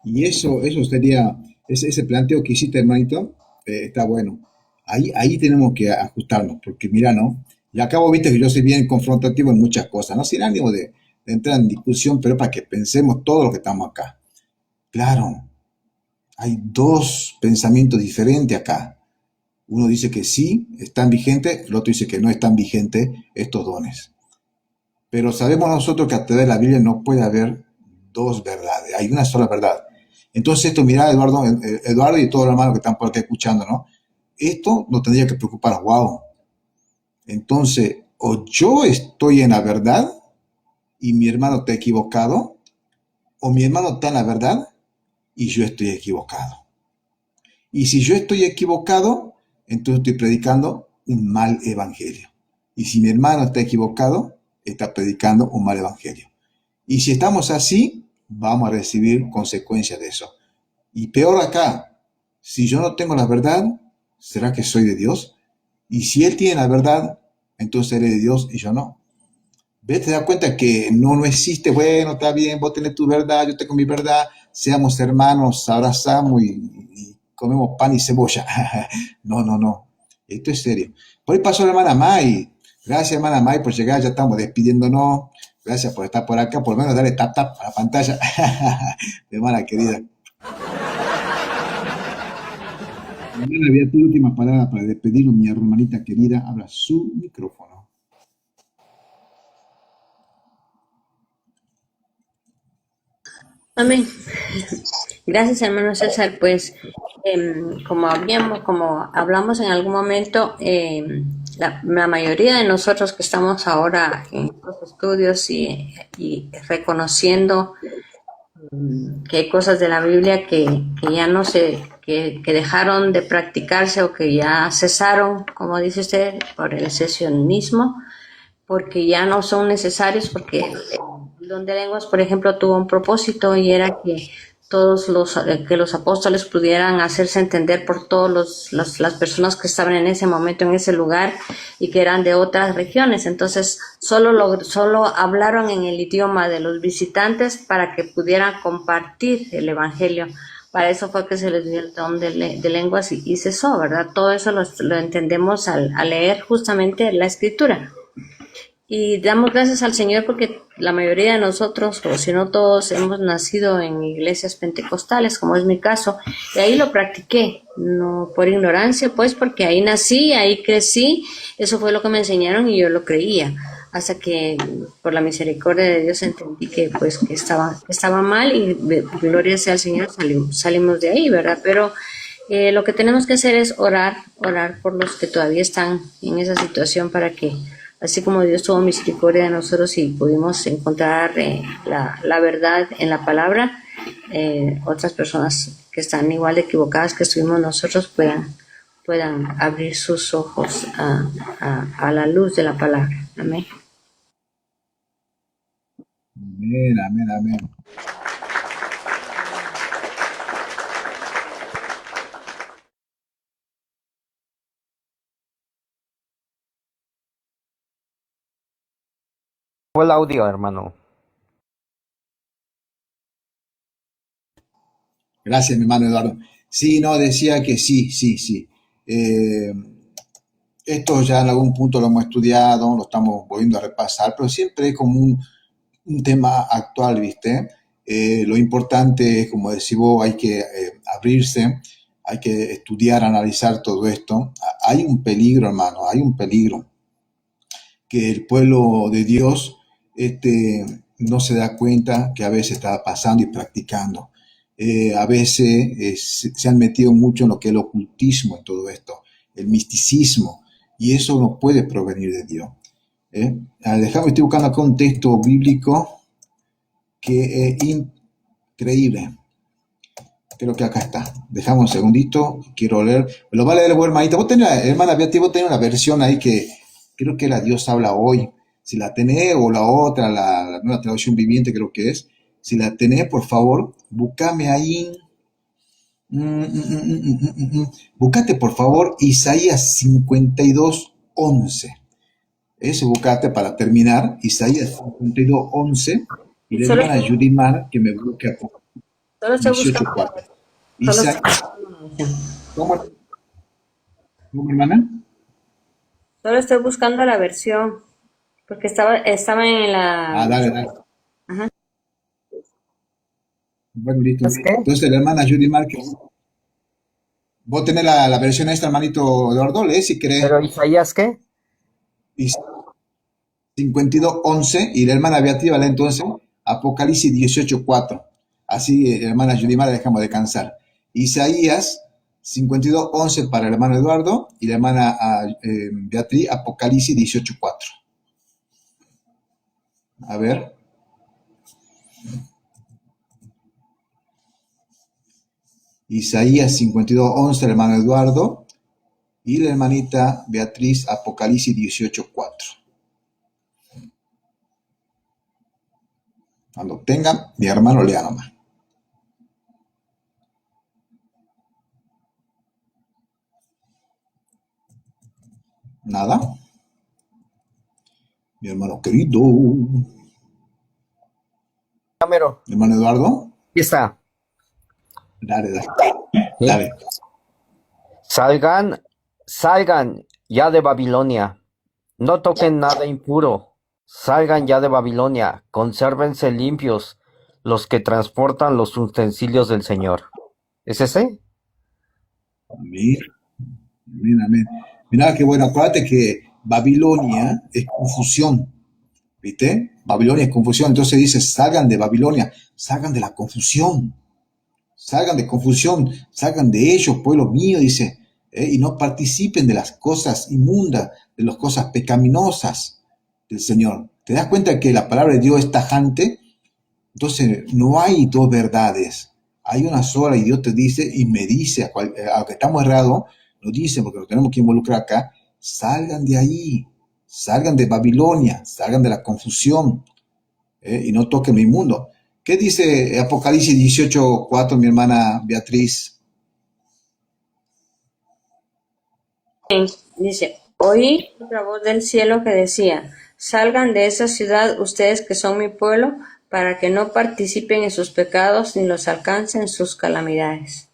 Y eso sería, ese planteo que hiciste, hermanito, está bueno. Ahí tenemos que ajustarnos, porque mira, ¿no? Y acabo, viste que yo soy bien confrontativo en muchas cosas, no sin ánimo de entrar en discusión, pero para que pensemos todo lo que estamos acá. Claro, hay dos pensamientos diferentes acá. Uno dice que sí, están vigentes, el otro dice que no están vigentes estos dones. Pero sabemos nosotros que a través de la Biblia no puede haber dos verdades, hay una sola verdad. Entonces esto, mira, Eduardo y todos los hermanos que están por acá escuchando, ¿no? Esto nos tendría que preocupar, wow. Entonces, o yo estoy en la verdad y mi hermano está equivocado, o mi hermano está en la verdad y yo estoy equivocado. Y si yo estoy equivocado, entonces estoy predicando un mal evangelio. Y si mi hermano está equivocado, está predicando un mal evangelio. Y si estamos así, vamos a recibir consecuencias de eso. Y peor acá, si yo no tengo la verdad, ¿será que soy de Dios? Y si él tiene la verdad, entonces él es de Dios y yo no. ¿Ves? Te das cuenta que no existe, bueno, está bien, vos tenés tu verdad, yo tengo mi verdad, seamos hermanos, abrazamos y comemos pan y cebolla. No. Esto es serio. Por ahí pasó la hermana May. Gracias, hermana May, por llegar. Ya estamos despidiéndonos. Gracias por estar por acá. Por lo menos darle tap a la pantalla. Hermana querida. Hermana, había tu última palabra para despedirnos, mi hermanita querida. Habla su micrófono. Amén. Gracias, hermano César. Pues, como hablamos en algún momento, la mayoría de nosotros que estamos ahora en los estudios y reconociendo que hay cosas de la Biblia que ya no que dejaron de practicarse o que ya cesaron, como dice usted, por el secesionismo, porque ya no son necesarios, porque el don de lenguas, por ejemplo, tuvo un propósito y era que que los apóstoles pudieran hacerse entender por todas las personas que estaban en ese momento, en ese lugar, y que eran de otras regiones. Entonces, solo hablaron en el idioma de los visitantes para que pudieran compartir el evangelio. Para eso fue que se les dio el don de lenguas y cesó, ¿verdad? Todo eso lo entendemos al leer justamente la escritura. Y damos gracias al Señor porque la mayoría de nosotros, o si no todos, hemos nacido en iglesias pentecostales, como es mi caso, y ahí lo practiqué, no por ignorancia, pues porque ahí nací, ahí crecí, eso fue lo que me enseñaron y yo lo creía, hasta que por la misericordia de Dios entendí que estaba mal y gloria sea al Señor, salimos de ahí, ¿verdad? Pero lo que tenemos que hacer es orar por los que todavía están en esa situación para que, así como Dios tuvo misericordia de nosotros y pudimos encontrar la verdad en la palabra, otras personas que están igual de equivocadas que estuvimos nosotros puedan abrir sus ojos a la luz de la palabra. Amén. Amén, amén, amén. Fue el audio, hermano. Gracias, mi hermano Eduardo. Sí, no, decía que sí, sí, sí. Esto ya en algún punto lo hemos estudiado, lo estamos volviendo a repasar, pero siempre es como un tema actual, ¿viste? Lo importante es, como decís vos, hay que abrirse, hay que estudiar, analizar todo esto. Hay un peligro, hermano, hay un peligro que el pueblo de Dios no se da cuenta que a veces está pasando y practicando. A veces se han metido mucho en lo que es el ocultismo en todo esto, el misticismo, y eso no puede provenir de Dios. Déjame, estoy buscando acá un texto bíblico que es increíble. Creo que acá está. Dejamos un segundito, quiero leer. Lo va a leer, hermanita. Vos tenés, hermana Beatriz, vos tenés una versión ahí que creo que la Dios habla hoy. Si la tenés, o la otra, la nueva traducción viviente creo que es. Si la tenés, por favor, búscame ahí. Búscate, por favor, Isaías 52:11. Eso buscate para terminar. Isaías 52:11. Y la Solo hermana estoy, Judimar que me busque solo estoy buscando, 18:4. solo estoy Isaías, buscando una versión. ¿cómo, cómo, hermana? Solo estoy buscando la versión, porque estaba en la... Dale, dale. Ajá. Bueno, listo. ¿Es qué? Entonces, la hermana Judy Márquez, vos tenés la versión esta, hermanito Eduardo, lee si querés. ¿Pero Isaías qué? Y 52:11, y la hermana Beatriz va a leer entonces Apocalipsis 18:4. Así, hermana Judy Márquez, dejamos de cansar. Isaías 52:11 para el hermano Eduardo, y la hermana Beatriz, Apocalipsis 18:4. A ver. Isaías 52:11, el hermano Eduardo, y la hermanita Beatriz, Apocalipsis 18:4. Cuando tengan, mi hermano lea nomás. Nada. Mi hermano querido. Cámero. Mi hermano Eduardo. Aquí está. Dale, dale. ¿Sí? Dale. Salgan ya de Babilonia. No toquen nada impuro. Salgan ya de Babilonia. Consérvense limpios los que transportan los utensilios del Señor. ¿Es ese? Amén. Amén, amén. Mirá qué bueno. Acuérdate que Babilonia es confusión. ¿Viste? Babilonia es confusión. Entonces dice, salgan de Babilonia. Salgan de la confusión. Salgan de confusión, salgan de ellos, pueblo mío, dice, y no participen de las cosas inmundas, de las cosas pecaminosas del Señor. ¿Te das cuenta que la palabra de Dios es tajante? Entonces, no hay dos verdades, hay una sola, y Dios te dice y me dice, aunque estamos errados, nos dice, porque lo tenemos que involucrar acá, salgan de ahí, salgan de Babilonia, salgan de la confusión, y no toquen lo inmundo. ¿Qué dice Apocalipsis 18:4, mi hermana Beatriz? Dice, oí otra voz del cielo que decía, salgan de esa ciudad ustedes que son mi pueblo, para que no participen en sus pecados ni los alcancen sus calamidades.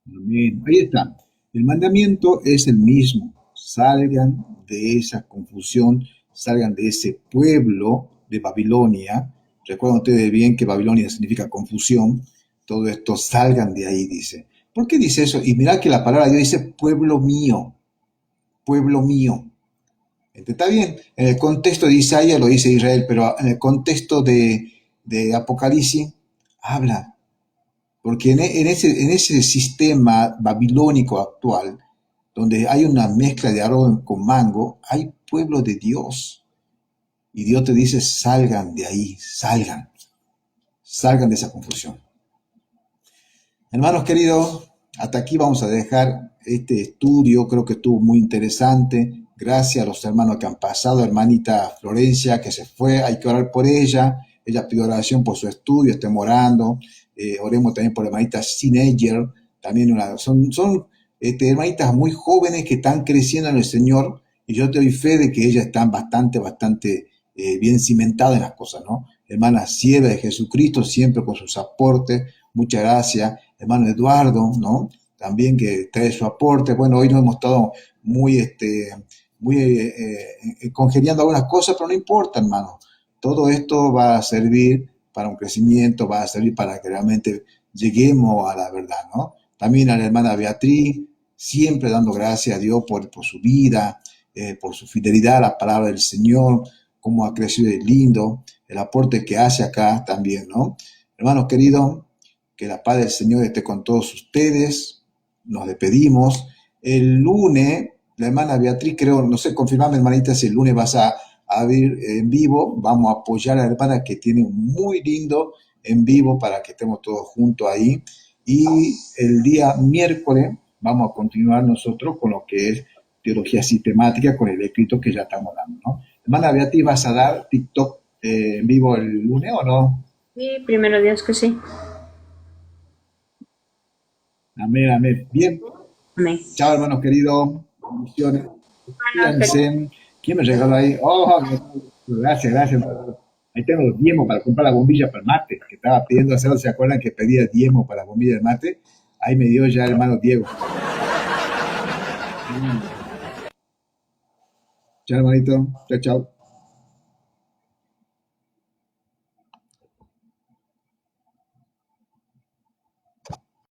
Amén. Ahí está. El mandamiento es el mismo. Salgan de esa confusión, salgan de ese pueblo de Babilonia. Recuerden ustedes bien que Babilonia significa confusión. Todo esto, salgan de ahí, dice. ¿Por qué dice eso? Y mirad que la palabra de Dios dice pueblo mío, pueblo mío. Está bien, en el contexto de Isaías lo dice Israel, pero en el contexto de Apocalipsis habla, porque en ese sistema babilónico actual, donde hay una mezcla de arroz con mango, hay pueblo de Dios. Y Dios te dice, salgan de ahí, salgan de esa confusión. Hermanos queridos, hasta aquí vamos a dejar este estudio, creo que estuvo muy interesante. Gracias a los hermanos que han pasado, hermanita Florencia que se fue, hay que orar por ella. Ella pidió oración por su estudio, estemos orando. Oremos también por la hermanita Sineger, también son hermanitas muy jóvenes que están creciendo en el Señor, y yo te doy fe de que ellas están bastante bien cimentadas en las cosas, ¿no? Hermana sierva de Jesucristo, siempre con sus aportes, muchas gracias. Hermano Eduardo, ¿no? También que trae su aporte. Bueno, hoy nos hemos estado muy congeniando algunas cosas, pero no importa, hermano. Todo esto va a servir para un crecimiento, va a servir para que realmente lleguemos a la verdad, ¿no? También a la hermana Beatriz, siempre dando gracias a Dios por su vida, por su fidelidad a la palabra del Señor, cómo ha crecido de lindo, el aporte que hace acá también, ¿no? Hermanos queridos, que la paz del Señor esté con todos ustedes. Nos despedimos. El lunes, la hermana Beatriz, creo, no sé, confirmame, hermanita, si el lunes vas a abrir en vivo. Vamos a apoyar a la hermana que tiene un muy lindo en vivo para que estemos todos juntos ahí. Y el día miércoles vamos a continuar nosotros con lo que es teología sistemática, con el escrito que ya estamos dando, ¿no? Hermana Beatriz, ¿vas a dar TikTok en vivo el lunes o no? Sí, primero Dios que sí. Amén, amén. Bien. Amén. Chao, hermanos queridos. Bendiciones. Bueno, Cuídense. ¿Quién me regaló ahí? Oh, gracias. Ahí tengo los diezmos para comprar la bombilla para el mate, que estaba pidiendo hacerlo. ¿Se acuerdan que pedía diezmo para la bombilla del mate? Ahí me dio ya el hermano Diego. Chao, hermanito. Chao.